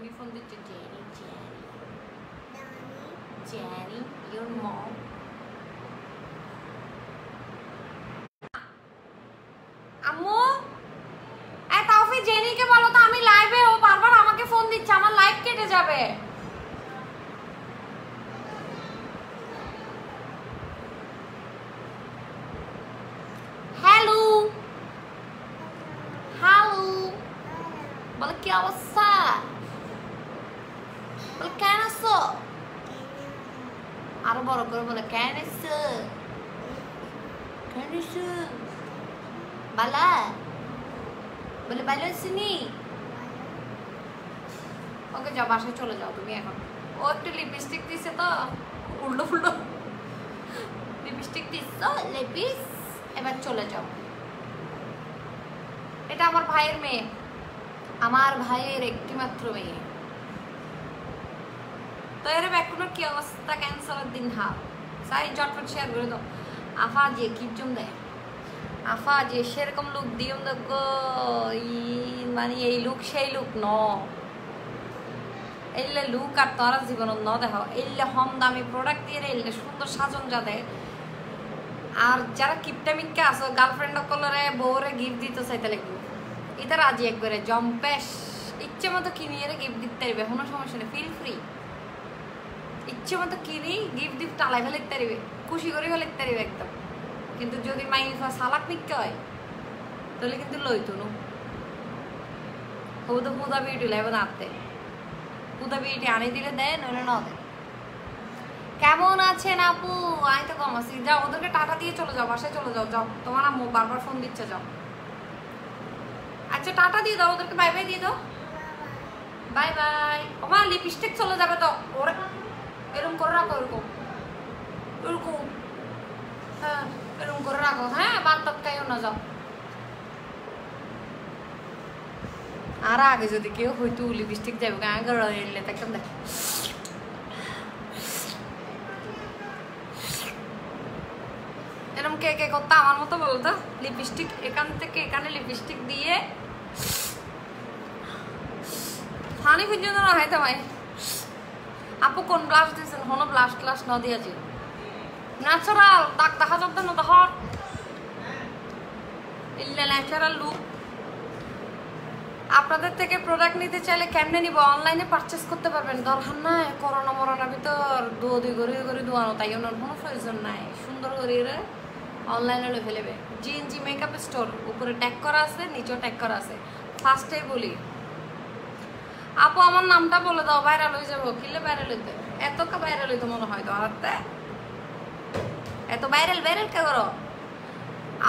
Jenny phone দিচ্ছে, jenny jenny your mom. আম্মু তাওফি জেনিকে বলো তো আমি লাইভে, ও বারবার আমাকে ফোন দিচ্ছে, আমার লাইভ কেটে যাবে। হ্যালো হ্যালো, বলে কি অবস্থা, বলে কেন আছো, আরো বড় করে বলে কেন আছো, কেন আছো, বালা বলে ভালো আছিনি। ওকে যাও, বাসায় চলে যাও তুমি এখন। ও একটু লিপস্টিক দিছে তো উল্টো ফুল্টো লিপস্টিক দিচ্ছ, লিপিস, এবার চলে যাও। এটা আমার ভাইয়ের মেয়ে, আমার ভাইয়ের একটি মাত্র মেয়ে। তো এর এখনো কি অবস্থা, ক্যান্সারের দিন হাল সাই জটপট শেয়ার করে দাও। আফা যে কি জম দেয়, আফা যে সেরকম লুক দিও দেখো, মানে এই লুক সেই লুক ন, এইলে লুক আর তোরা জীবন ন দেখো, এইলে কম দামি প্রোডাক্ট দিয়ে এইলে সুন্দর সাজন যা দেয়। আর যারা কিপটা মিক্কা আসো গার্লফ্রেন্ড কলরে বউরে গিফট দিতে চাইতে লাগবে, এটা রাজি একবারে জম্পেশ, ইচ্ছে মতো কিনিয়ে গিফট দিতে পারবে, কোনো সমস্যা নেই, ফিল ফ্রি, ইচ্ছে মতো কিনি গিফট দিফট টালাই ফেলে লিখতে পারবে, খুশি করে ফেলে লিখতে পারবে একদম। কিন্তু যদি মাইফা সালাক নিতে হয় তাহলে কিন্তু লইতো নো, ও তো পুদা বিউটি লাগবে না, আনতে পুদা বিউটি আনি দিলে দেয়, নইলে না দেয়। কেমন আছেন আপু? আমি তো কম আছি। যাও ওদেরকে টাটা দিয়ে চলে যাও, বাসায় চলে যাও, যাও, তোমার আম্মু বারবার ফোন দিচ্ছে, যাও। আচ্ছা টাটা দিয়ে দাও ওদেরকে, বাই বাই দিয়ে দাও, বাই বাই। ওমা লিপস্টিক চলে যাবে তো, ওরে এরকম করে রাখো, এরকম এরকম, হ্যাঁ এরকম করে রাখো, হ্যাঁ বাদ খাইও না, যাও। আর আগে যদি কেউ হয়তো লিপস্টিক যাবে আগে এলে একদম দেখ, এরকম কে কে করতে আমার মতো বলতো, লিপস্টিক এখান থেকে এখানে লিপস্টিক দিয়ে ফানি পর্যন্ত না হয় তোমায়। আপু কোন ব্লাশ দিয়েছেন, কোনো ব্লাশ ক্লাস ন দিয়েছি, ন্যাচারাল দাগ দেখা যাবে না, দেখ ইল্লে ন্যাচারাল লুক। আপনাদের থেকে প্রোডাক্ট নিতে চাইলে কেমনে নিব, অনলাইনে পারচেস করতে পারবেন, দরকার নাই করোনা মরোনার ভিতর দুই করে দোয়ানো, তাই ওনার কোনো প্রয়োজন নাই, সুন্দর করে অনলাইনে লয়ে ফেলেবে। জিএনজি মেকআপ স্টোর, উপরে ট্যাগ করা আছে, নিচেও ট্যাগ করা আছে। ফার্স্টে বলি আপু আমার নামটা বলে দাও, ভাইরাল হয়ে যাবো। কিলে ভাইরাল হইতে, এত কা ভাইরাল হইতে মনে হয় তো, আর এত ভাইরাল ভাইরাল কে করো।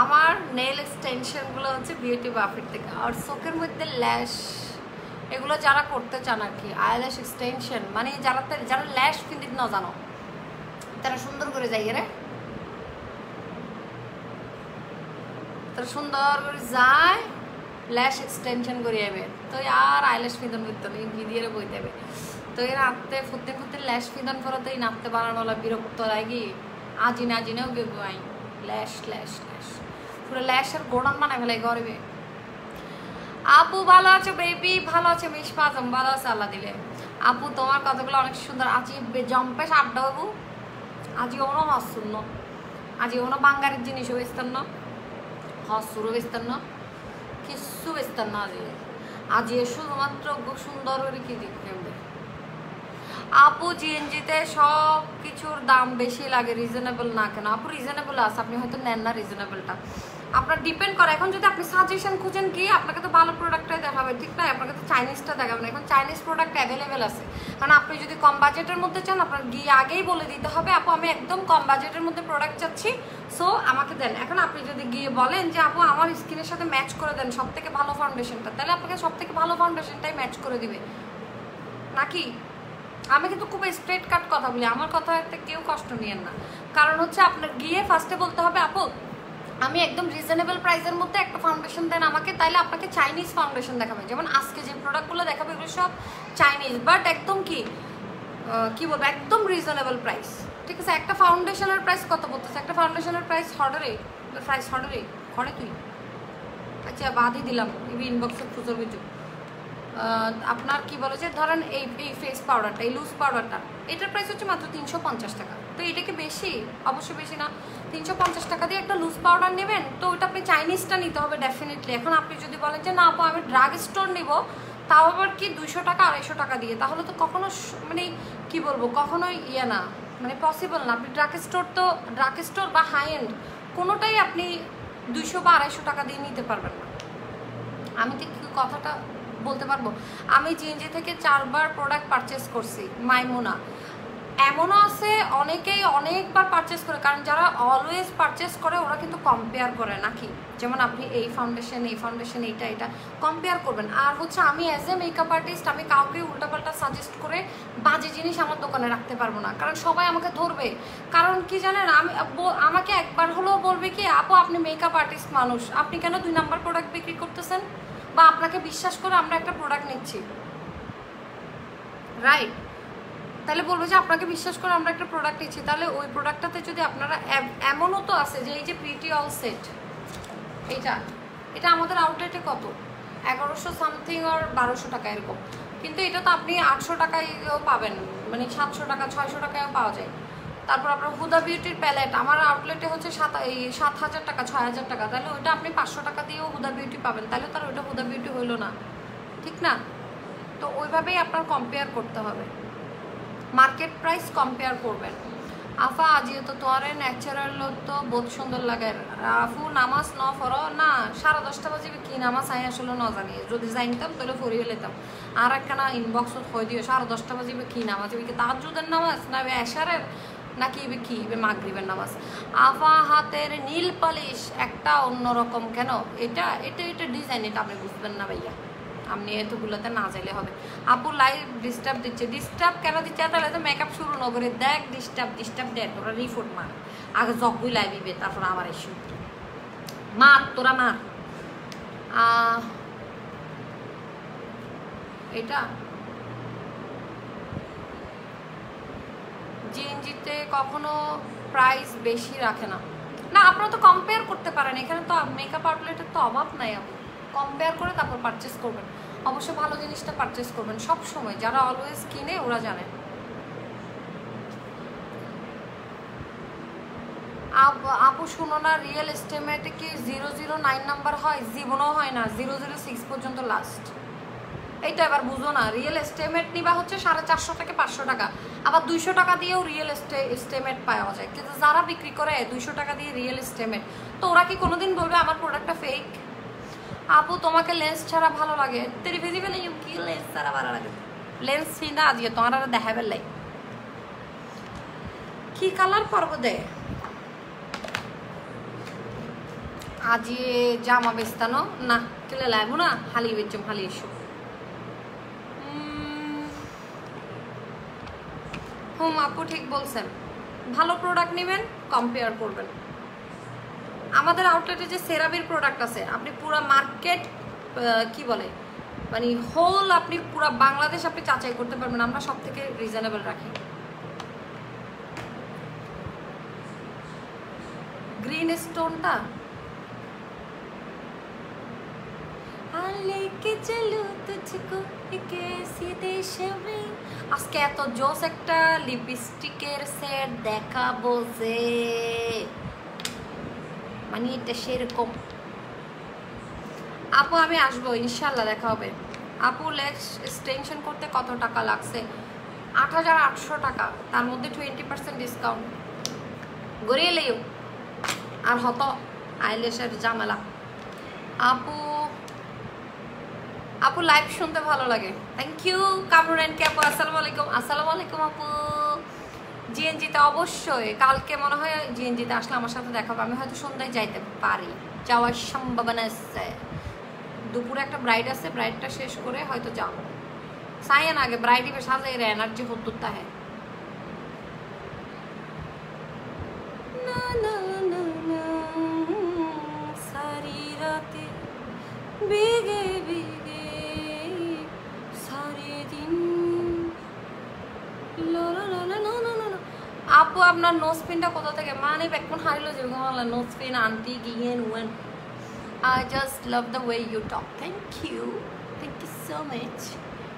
আমার নেল এক্সটেনশনগুলো হচ্ছে বিউটি বাফেট থেকে, আর চোখের মধ্যে ল্যাশ এগুলো যারা করতে চান আর কি, আইল্যাশ এক্সটেনশন, মানে যারা ল্যাশ কিনতে না জানো তারা সুন্দর করে যাই রে, তারা সুন্দর করে যায় ল্যাশ এক্সটেনশন করে যাবে। তো আর আইল্যাশ ফিদন করতে হবে, ভিডিও বইতে হবে। তো এর নাপতে ফুটতে ফুটতে ল্যাশ ফিদন করো, তো এই নাপতে বানানো বিরক্ত লাগে, আজিনাও গে গোয়াই ল্যাশ ল্যাশ ল্যাশ পুরো ল্যাশের গোড়ন বানায় ফেলে গরবে। আপু ভালো আছো বেবি? ভালো আছে মিস পাজম, ভালো আছে আল্লাহ দিলে। আপু তোমার কথাগুলো অনেক সুন্দর, আজি জম্পেশ আড্ডা বাবু, আজি ওনো হসুন ন, আজি ওনো বাঙ্গারের জিনিসও বেচতেন না, হসুরও বেচতেন না, কিচ্ছু বেচতেন না। আজি শুধুমাত্র সুন্দর করে কি দেখবে। আপু জিএনজিতে সব কিছুর দাম বেশি লাগে, রিজনেবল না কেন? আপু রিজনেবল আছে, আপনি হয়তো নেন না রিজনেবলটা, আপনার ডিপেন্ড করে। এখন যদি আপনি সাজেশন খুঁজেন কি, আপনাকে তো ভালো প্রোডাক্টটাই দেখাবে, ঠিক না? আপনাকে তো চাইনিজটা দেখাবে না, এখন চাইনিজ প্রোডাক্ট অ্যাভেলেবেল আছে। কারণ আপনি যদি কম বাজেটের মধ্যে চান, আপনার গিয়ে আগেই বলে দিতে হবে আপু আমি একদম কম বাজেটের মধ্যে প্রোডাক্ট চাচ্ছি, সো আমাকে দেন। এখন আপনি যদি গিয়ে বলেন যে আপু আমার স্কিনের সাথে ম্যাচ করে দেন সব থেকে ভালো ফাউন্ডেশনটা, তাহলে আপনাকে সব থেকে ভালো ফাউন্ডেশনটাই ম্যাচ করে দিবে নাকি? আমি কিন্তু খুব স্ট্রেট কাট কথা বলি, আমার কথাতে কেউ কষ্ট নিয়েন না। কারণ হচ্ছে আপনার গিয়ে ফার্স্টে বলতে হবে আপু আমি একদম রিজনেবল প্রাইসের মধ্যে একটা ফাউন্ডেশন দেন আমাকে, তাইলে আপনাকে চাইনিজ ফাউন্ডেশন দেখাবে। যেমন আজকে যে প্রোডাক্টগুলো দেখাবে এগুলো সব চাইনিজ, বাট একদম কি বলবো একদম রিজনেবল প্রাইস, ঠিক আছে? একটা ফাউন্ডেশনের প্রাইস কত বলতেছে? একটা ফাউন্ডেশনের প্রাইস হরে তুই, আচ্ছা বাদই দিলাম, ইনবক্সে খুঁজো বিজু আপনার কি বলে যে ধরেন এই ফেস পাউডারটা, এই লুজ পাউডারটা, এটার প্রাইস হচ্ছে মাত্র 350 টাকা। তো এটা কি বেশি? অবশ্যই বেশি না। 350 টাকা দিয়ে একটা লুজ পাউডার নেবেন, তো ওটা আপনি চাইনিজটা নিতে হবে ডেফিনেটলি। এখন আপনি যদি বলেন যে না আপু আমি ড্রাগ স্টোর নেব, তাও আবার কি 200 টাকা 250 টাকা দিয়ে, তাহলে তো কখনো মানে কি বলবো, কখনোই ইয়ে না, মানে পসিবল না। আপনি ড্রাগ স্টোর বা হাই এন্ড কোনোটাই আপনি 200 বা 250 টাকা দিয়ে নিতে পারবেন না। আমি তো কথাটা বলতে পারবো, আমি জিএনজি থেকে 4বার প্রোডাক্ট পারচেস করছি। মাইমুনা এমনও আছে অনেকেই অনেকবার পারচেস করে, কারণ যারা অলওয়েজ পারচেস করে ওরা কিন্তু কম্পেয়ার করে নাকি, যেমন আপনি এই ফাউন্ডেশন এটা কম্পেয়ার করবেন। আর হচ্ছে আমি অ্যাজ এ মেকআপ আর্টিস্ট আমি কাউকে উল্টাপাল্টা সাজেস্ট করে বাজে জিনিস আমার দোকানে রাখতে পারবো না, কারণ সবাই আমাকে ধরবে। কারণ কি জানেন, আমাকে একবার হলেও বলবে কি আপু আপনি মেকআপ আর্টিস্ট মানুষ, আপনি কেন 2 নাম্বার প্রোডাক্ট বিক্রি করতেছেন, বা আপনাকে বিশ্বাস করে আমরা একটা প্রোডাক্ট নিচ্ছি, রাইট? তাহলে বলবো যে আপনাকে বিশ্বাস করে আমরা একটা প্রোডাক্ট নিচ্ছি, তাহলে ওই প্রোডাক্টটাতে যদি আপনারা, এমনও তো আছে যে এই যে প্রিটি অল সেট, এটা আমাদের আউটলেটে কত 1100 সামথিং আর 1200 টাকা এরকম, কিন্তু এটা তো আপনি 800 টাকায়ও পাবেন, মানে 700 টাকা 600 টাকায়ও পাওয়া যায়। তারপর আপনার হুদা বিউটির প্যালেট আমার আউটলেটে হচ্ছে 7,000 টাকা 6,000 টাকা, তাহলে ওইটা আপনি 500 টাকা দিয়েও হুদা বিউটি পাবেন, তাহলে তার ওইটা হুদা বিউটি হইলো না, ঠিক না? তো ওইভাবেই আপনার কম্পেয়ার করতে হবে, মার্কেট প্রাইস কম্পেয়ার করবেন। আফা আজিও তো তোরে ন্যাচারাল তো বহুত সুন্দর লাগে। আফু নামাজ ন ফর না 10:30 বাজে কি নামাজ আই আসলে ন জানি, যদি জানতাম তাহলে ফরিয়ে লেতাম। আর একখানা ইনবক্সত হয়ে দিও 10:30 বাজে কি নামাজ, কি তাহাজ্জুদের নামাজ না এশারের নাকি কি মাগরিবের নামাজ। আফা হাতের নীল পালিশ একটা অন্যরকম, কেন এটা ডিজাইন, এটা আপনি বুঝবেন না ভাইয়া, আপনি এতগুলোতে না চাইলে হবে। আপু লাইভ ডিস্টার্ব দিচ্ছে, ডিস্টার্ব কেন দিচ্ছে? তাহলে তো মেকআপ শুরু না করে দেখ ডিস্টার্ব দেখ, তোরা রিপোর্ট মার আগে, যখই লাইভ ইবে তারপর আবার এসে মার, তোরা মার। এটা জিএনজিতে কখনো প্রাইস বেশি রাখে না, না আপনারা তো কম্পেয়ার করতে পারেন, এখানে তো মেকআপ আউটলেটের তো অভাব নাই, আপু কম্পেয়ার করে তারপর পারচেস করবেন, অবশ্যই ভালো জিনিসটা পারচেস করবেন সব সময়, যারা অলওয়েজ কিনে ওরা জানেন। আপু শুনো না, রিয়েল এস্টিমেটে কি 009 নাম্বার হয়? জীবনও হয় না, 006 পর্যন্ত লাস্ট। এইটা এবার বুঝো না, রিয়েল এস্টিমেট নিবা হচ্ছে 450 থেকে 500 টাকা, আবার 200 টাকা দিয়েও রিয়েল এস্টিমেট পাওয়া যায়, কিন্তু যারা বিক্রি করে 200 টাকা দিয়ে রিয়েল এস্টিমেট, তো ওরা কি কোনোদিন বলবে আমার প্রোডাক্টটা ফেক? আপু তোমাকে লেন্স ছাড়া ভালো লাগে, তেরি ভিজিবল কি লেন্স ছাড়া ভালো লাগে? লেন্স ফি না আজকে তোমার আর দেখাবেন লাই কি কালার পরব দে আজি জামা বেস্তানো না কেলে লাইবো না, হালি বেচম হালি এসো। আপু ঠিক বলছেন, ভালো প্রোডাক্ট নেবেন, কম্পেয়ার করবেন। আমাদের আউটলেটে যে সেরাবির প্রোডাক্ট আছে, আপনি পুরো মার্কেট কি বলে মানে হোল আপনি পুরো বাংলাদেশ আপনি যাচাই করতে পারবেন, আমরা সব থেকে রিজনেবল রাখি। গ্রিন স্টোনটা लेके चलो तुझको एक ऐसी देश में, আজকে এত জোস একটা লিপস্টিকের সেট দেখাবো যে মানে এটা সেরকম। আপু আমি আসবো ইনশাল্লাহ, দেখা হবে। আপু লেক্স এক্সটেনশন করতে কত টাকা লাগছে? 8,800 টাকা, তার মধ্যে 20% ডিসকাউন্ট গড়িয়ে লেও আর হতো আইলেশের ঝামেলা। আপু লাইভ শুনতে ভালো লাগে, থ্যাংক ইউ। কামরুন কে আপু আসসালামু আলাইকুম। আসসালামু আলাইকুম আপু। জিএনজিতে অবশ্যই কালকে মনে হয় জিএনজিতে আসলে আমার সাথে দেখা হবে, আমি হয়তো সন্ধ্যায় যাইতে পারি, যাওয়ার সম্ভাবনা আছে। দুপুরে একটা ব্রাইড আছে, ব্রাইডটা শেষ করে হয়তো যাবো। সাইন আগে ব্রাইডই সাজে এর এনার্জি হতুরতা হ্যাঁ। সারি রাতে বিগে বিগে সারি দিন। আপু আপনার নোজ পিনটা কোথা থেকে? মানে এখন হারিল যে নোজ পিন আন্টি গিয়েন ওয়েন। I just love the way you talk. Thank you. Thank you so much.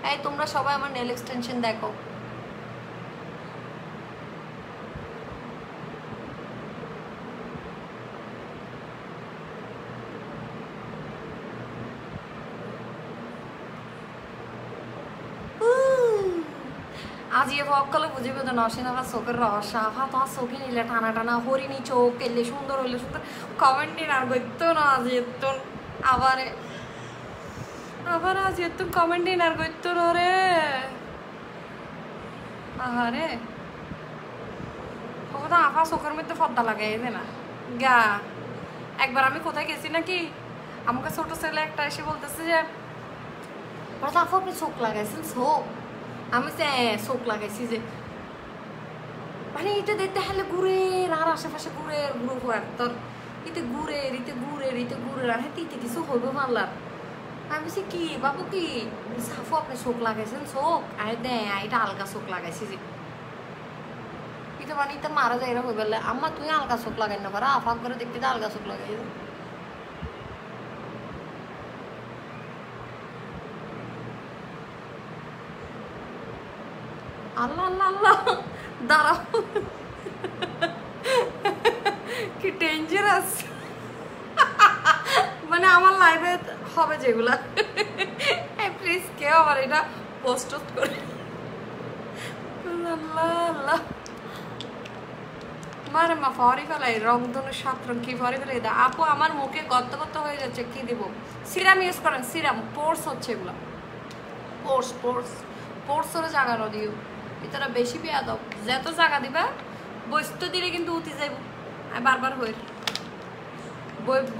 এই তোমরা সবাই আমার নেল এক্সটেনশন দেখো। আজ এ ভক্কলে বুঝিবে তো নসেন আবার চোখের রহস্য আফা তোমার চোখে নিলে টানা টানা হরিণী চোখ এলে সুন্দর হইলে সুন্দর কমেন্ট নিন আর গইতো না আজ এত আবার আবার আজ এত কমেন্ট নিন আর গইতো রে আহারে ও তো আফা চোখের মধ্যে ফর্দা লাগাই দে না গা। একবার আমি কোথায় গেছি নাকি আমাকে ছোট ছেলে একটা এসে বলতেছে যে আফা আপনি চোখ লাগাইছেন চোখ, আমি যে চোখ লাগাইছি যে মানে এটা দেখতে হলে ঘুরের আর আশেপাশে ঘুরের গ্রুপ আর তোর ইতে ঘুরের আর হ্যাঁ ইতে কিছু হইব পারলাম। আমি বলছি কি বাবু কি সাফু আপনি চোখ লাগাইছেন চোখ আরে দে এটা আলগা চোখ লাগাইছি যে এটা মানে এটা মারা যায় এরা হয়ে বললে আম্মা তুই আলগা চোখ লাগাই না পারা আফাক করে দেখতে আলগা চোখ লাগাই। আল্লাহ আল্লাহ আল্লাহ দাঁড়াও কি ডেঞ্জারাস মানে আমার লাইফে হবে যেগুলা প্লিজ কেউ আবার এটা পোস্ট করে। আল্লাহ আল্লাহ মারে মা ফরি ফেলাই রং ধনুর 7 রং কি ফরি ফেলাই দা আপু আমার মুখে গত গত হয়ে যাচ্ছে কি দিব সিরাম ইউজ করেন সিরাম পোর্স হচ্ছে এগুলো পোর্স পোর্স পোর্সরে জায়গা ন দিও এটা বেশি বেয়াদব যত জায়গা দিবা বস্তু দিলে কিন্তু উঠি যাইব আমি বারবার হই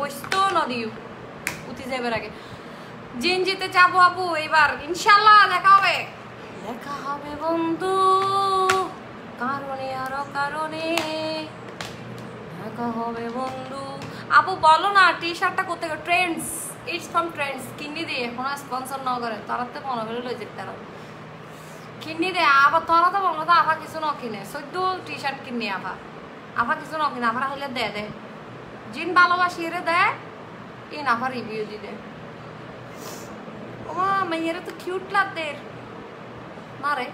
বস্তু ন দিও উঠি যাইবার আগে জিন জিতে যাবো আপু এবার ইনশাআল্লাহ দেখা হবে বন্ধু কারণে আরো কারণে দেখা হবে বন্ধু। আপু বলো না টি শার্টটা কোথায় ট্রেন্ডস ইটস ফ্রম ট্রেন্ডস কিনি দিয়ে এখন স্পন্সর না করে তারা তো মনে করে লই যেতে তারা কিনি দে আবার তোরা তো বলো তো আফা কিছু ন কিনে 14 টি শার্ট কিনি আফা কিছু ন কিনে আফার হইলে দে জিন ভালোবাসি রে দে ইন আফা রিভিউ দি দে ও মেয়েরা তো কিউট লাগদের না রে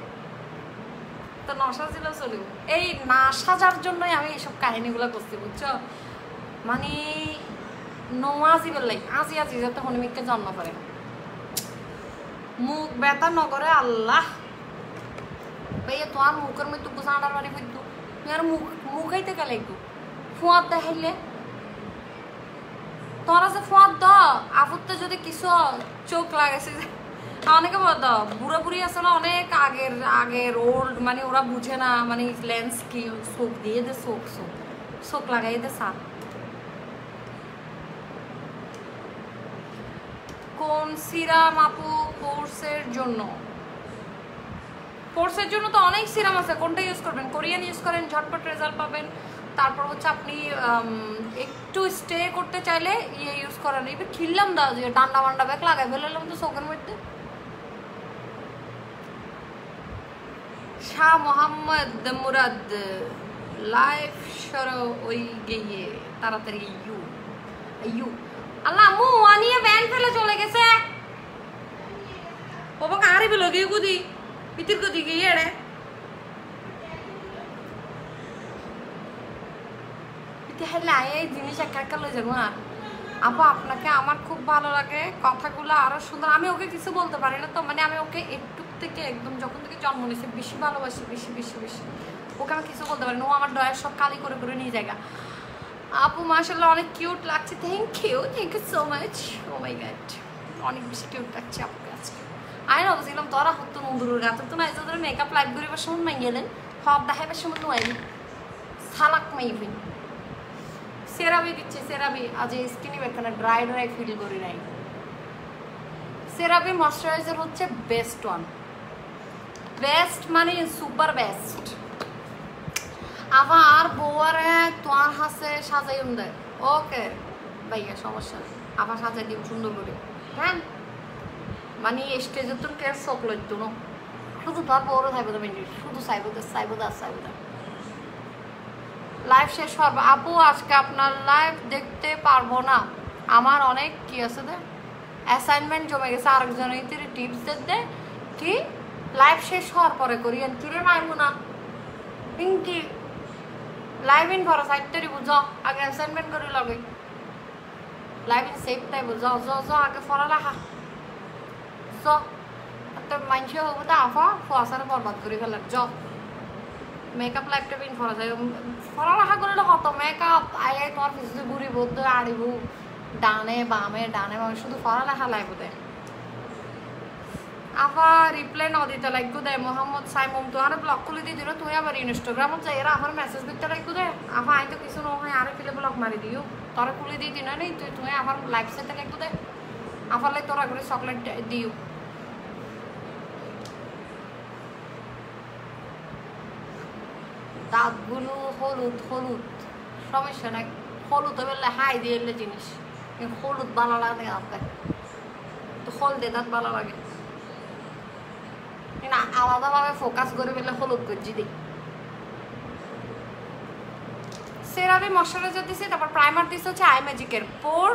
তো নশা ছিল চলিব এই না সাজার জন্যই আমি এইসব কাহিনীগুলো করছি বুঝছো মানে নমাজি বললাই আজি আজি যাতে হনুমিককে জন্ম করে মুখ ব্যথা নগরে আল্লাহ ভাইয়া তোমার মুখের মধ্যে গুছানার বাড়ি হইতো তুমি আর মুখাইতে গেলে একটু ফুয়াদ দেখাইলে তোরা যে ফুয়াদ দ আফুতে যদি কিছু চোখ লাগাইছে অনেকে বলতো বুড়া বুড়ি আছে না অনেক আগের ওল্ড মানে ওরা বুঝে না মানে লেন্স কি চোখ দিয়ে দে চোখ লাগাই দে সাপ কোন সিরাম আপু কোর্সের জন্য তো অনেক সিরাম আছে কোনটা ইউজ করবেন কোরিয়ান ইউজ করেন ঝটপট রেজাল্ট পাবেন। তারপর হচ্ছে আপনি একটু স্টে করতে চাইলে ইয়ে ইউজ করেন এবার খিললাম দাও যে ডান্ডা মান্ডা ব্যাগ লাগাই ফেলাম তো চোখের মধ্যে। শাহ মোহাম্মদ মুরাদ লাইফ সরো ওই গিয়ে তাড়াতাড়ি ইউ আল্লাহ মু আনিয়ে ব্যান ফেলে চলে গেছে বাবা আরে বেলো গিয়ে গুদি ভিতর গুদি গিয়ে রে এই জিনিস একা লই যাবো আর আপু আপনাকে আমার খুব ভালো লাগে কথাগুলো আরো সুন্দর আমি ওকে কিছু বলতে পারি না তো মানে আমি ওকে একটু থেকে একদম যখন থেকে জন্ম নিয়েছে বেশি ভালোবাসি বেশি ওকে আমি কিছু বলতে পারি না ও আমার ডয়ের সব কালি করে নিয়ে যায় আপু মাশাআল্লাহ অনেক কিউট লাগছে thank you so much oh my god অনেক বেশি কিউট লাগছে আপুকে আজকে আইন অবশ্যই তোরা হতো নন্দুরের গাতে তো না এই ধরে মেকআপ লাইভ করিবার সময় মাই গেলেন সব দেখাইবার সময় তো আইনি সালাক মাইবি সেরাবি দিচ্ছে সেরাবি আজ স্কিনি বেখানে ড্রাই ফিল করি নাই সেরাবি ময়শ্চারাইজার হচ্ছে বেস্ট ওয়ান বেস্ট মানে সুপার বেস্ট আবার বউয়ারে তোমার হাসে সাজাই দেয় ওকে ভাইয়া সমস্যা আবার সাজাই দিব সুন্দর করে হ্যাঁ মানে স্টেজে তো কে চোখ লইতো না শুধু তোর বউরও থাকবে তুমি শুধু চাইবো লাইভ শেষ হবে আপু আজকে আপনার লাইভ দেখতে পারবো না আমার অনেক কি আছে অ্যাসাইনমেন্ট জমে গেছে, আরেকজনের টিপস দিতে কি লাইভ শেষ হওয়ার পরে করি কিরে মাইমু না পিঙ্কি লাইভ ইন ভরা সাইডটারি বুঝো আগে অ্যাসাইনমেন্ট করে লাগে লাইভ ইন সেফ টাই বুঝো আগে ফরা রাখা তো মানুষ হবো তা আফা ফসারে বরবাদ করে ফেলার জ মেকআপ লাইফটা পিন ফরা যায় ফরা রাখা করলে কত মেকআপ আই তোমার পিছনে ঘুরি বলতে আড়িব ডানে বামে শুধু ফরা লেখা লাগবে দেয় আবার রিপ্লাই ন দিতে লাগবে দেয় মোহাম্মদ সাইমম তো আর ব্লক করে দিয়ে দিল তুই আবার ইনস্টাগ্রামত যাই এরা আমার মেসেজ দিতে লাগবে দেয় আফা আই তো কিছু নয় আরে ফেলে ব্লক মারি দিও তোরা খুলে দিয়ে দিন নেই তুই আমার লাইফ সাইতে লাগবে দেয় আফালে তোরা করে চকলেট দিও দাঁতগুলো হলুদ সমস্যা নাই হলুদ বললে হাই দিয়ে এলে জিনিস হলুদ ভালো লাগে আপনার তো হল দিয়ে দাঁত ভালো লাগে না আলাদাভাবে ফোকাস করে ফেললে হলুদ করছি দিই সেরাভি ময়শ্চারাইজার দিছি তারপর প্রাইমার দিচ্ছে হচ্ছে আই ম্যাজিকের পোর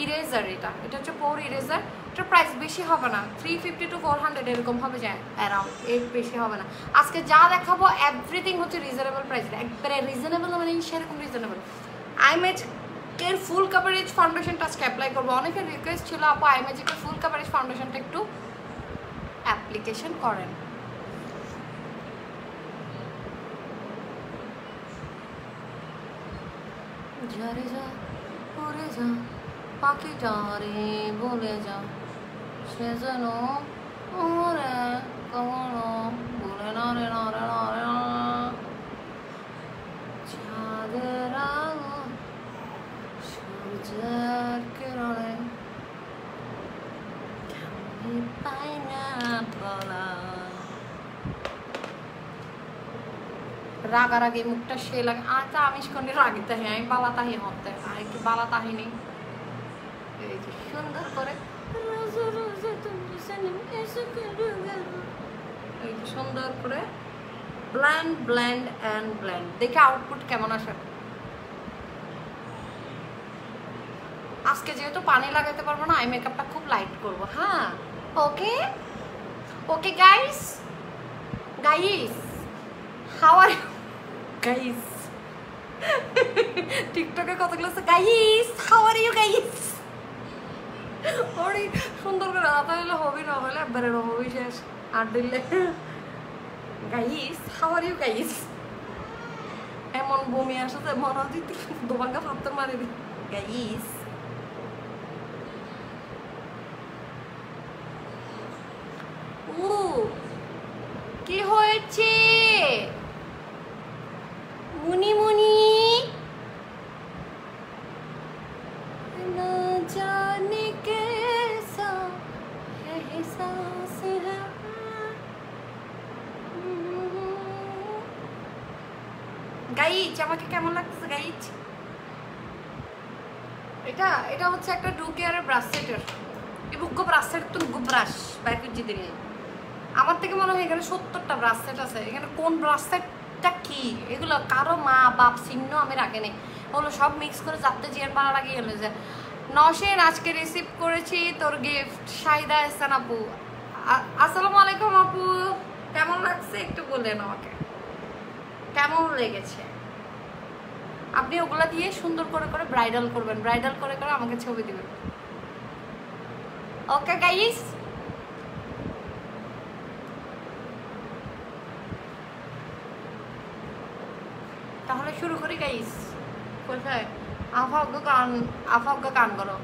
ইরেজার এটা হচ্ছে পোর ইরেজার এটার প্রাইস বেশি হবে না 350 to 400 এরকম হবে যায় অ্যারাউন্ড এর বেশি হবে না আজকে যা দেখাবো এভরিথিং হচ্ছে রিজনেবল প্রাইস একবারে রিজনেবল মানে সেরকম রিজনেবল আই ম্যাজিকের ফুল কাভারেজ ফাউন্ডেশনটা আজকে অ্যাপ্লাই করবো অনেকের রিকোয়েস্ট ছিল আপু আই ম্যাজিকের ফুল কাভারেজ ফাউন্ডেশনটা একটু অ্যাপ্লিকেশন করেন ঝরে যা পড়ে যা পাখিটা রে বলে যা সে যেন ওরে কমলো বলে না রে না রে না রে না চাঁদের আলো সূর্যের কিরণে আমি পাই না বলা রাগারাগি মুখটা সে লাগে আর তা আমিষ কোনটি রাগিতে হ্যাঁ আমি বালা তাহি হতে আর একটু বালা তাহিনি এই যে সুন্দর করে এই যে সুন্দর করে ব্ল্যান্ড দেখে আউটপুট কেমন আসে আজকে যেহেতু পানি লাগাতে পারবো না আই মেকআপটা খুব লাইট করবো হ্যাঁ okay guys how are you guys টিকটকে কতগুলো আছে guys how are you guys ওরে সুন্দর করে আতা হলে হবে না হলে একবারে হবে শেষ আর দিলে guys how are you guys এমন বমি আসে মনে হয় দোবাঙ্গা ভাবতে মারি দি গাইস কি হয়েছে মুনি না জানে कैसा एहसास है গাইজ আমাকে কেমন লাগছে গাইজ এটা হচ্ছে একটা ডু কেয়ারের ব্রাশ সেটের এই বুগ্গো ব্রাশ সেট তো বুগ্গো ব্রাশ বাইর করে দিলে আমার থেকে মনে হয় এখানে 70টা ব্রাশ সেট আছে এখানে কোন ব্রাশ সেটটা কি এগুলো কারো মা বাপ চিহ্ন আমি রাখেনি ওগুলো সব মিক্স করে যাতে জিয়ার পাড়া লাগিয়ে গেলে যে নশেন আজকে রিসিভ করেছি তোর গিফট শাহিদা এহসান আপু আসসালামু আলাইকুম আপু কেমন লাগছে একটু বললেন আমাকে কেমন লেগেছে আপনি ওগুলা দিয়ে সুন্দর করে ব্রাইডাল করবেন ব্রাইডাল করে আমাকে ছবি দিবেন ওকে গাইস তাহলে শুরু করি গাইস কোথায় আফাগ্য গান করো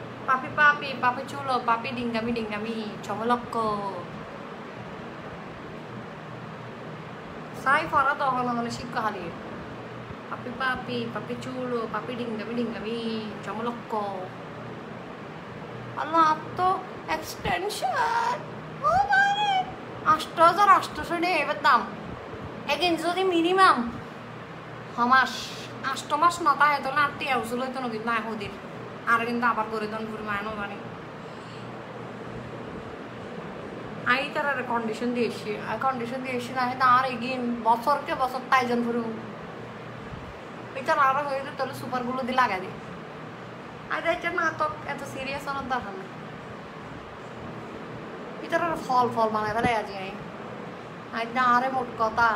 পাপি চুলো পাপি ডিঙ্গামি চমলক্ক সাই ফরা তখন হলে শিক্ষা হারিয়ে পাপি চুলো পাপি ডিঙ্গামি চমলক্ক আল্লাহ তো এক্সটেনশন ও মানে 8800 নিয়ে এবার দাম এগেন যদি মিনিমাম মাস 8 মাস নটা হয় তাহলে 8টি আউসুল হইতো না কিন্তু এহুদির আর কিন্তু আবার করে দন করে মায়ানো জানি আই তার কন্ডিশন দিয়েছি না হয়তো আর এগিয়ে বছরকে বছর তাইজন ঘুরে এটার আরো হয়ে যেত তাহলে সুপারগুলো দিয়ে লাগা দিই আর এটা না তো এত সিরিয়াস হওয়ার দরকার নেই ভিতরে ফল ফল বানায় ফেলে আজি আজ না আরে মোট কথা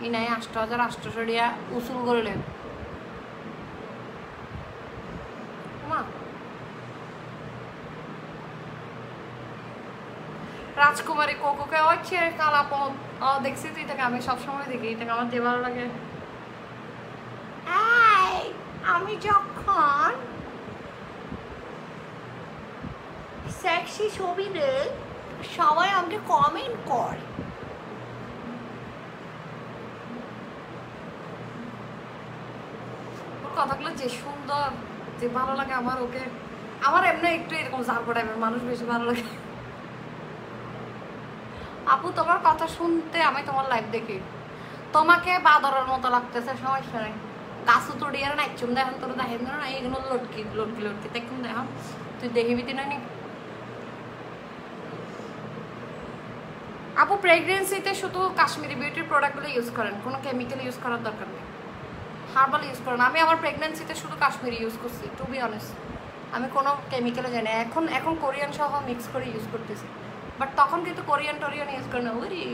ই নাই ৮,৮০০ টাকা উসুল করলেন মা রাজকুমারী কোকোকে হচ্ছে কালাপন দেখছি তুই তাকে আমি সবসময় দেখি তাকে আমার যে ভালো লাগে আমি যখন সেক্সি ছবি দেই সবাই আমাকে কমেন্ট করে ওর কথাগুলো যে সুন্দর যে ভালো লাগে আমার ওকে আমার এমনি একটু এরকম জার্পো টাইপের মানুষ বেশি ভালো লাগে আপু তোমার কথা শুনতে আমি তোমার লাইভ দেখি তোমাকে বাদরের মতো লাগতেছে সমস্যা নেই গাছও তুড়িয়ে না একচুম দেখেন তোর দেখেন না এইগুলো লটকি লটকি লটকি দেখুন দেখাম তুই দেখিবি তুই না আপু প্রেগনেন্সিতে শুধু কাশ্মীরি বিউটির প্রোডাক্টগুলো ইউজ করেন কোনো কেমিক্যাল ইউজ করার দরকার নেই হার্বাল ইউজ করেন আমি আমার প্রেগনেন্সিতে শুধু কাশ্মীরি ইউজ করছি টু বি অনেস্ট আমি কোনো কেমিক্যালও জানি এখন কোরিয়ান সহ মিক্স করে ইউজ করতেছি বাট তখন কিন্তু কোরিয়ান টোরিয়ান ইউজ করে না ওরি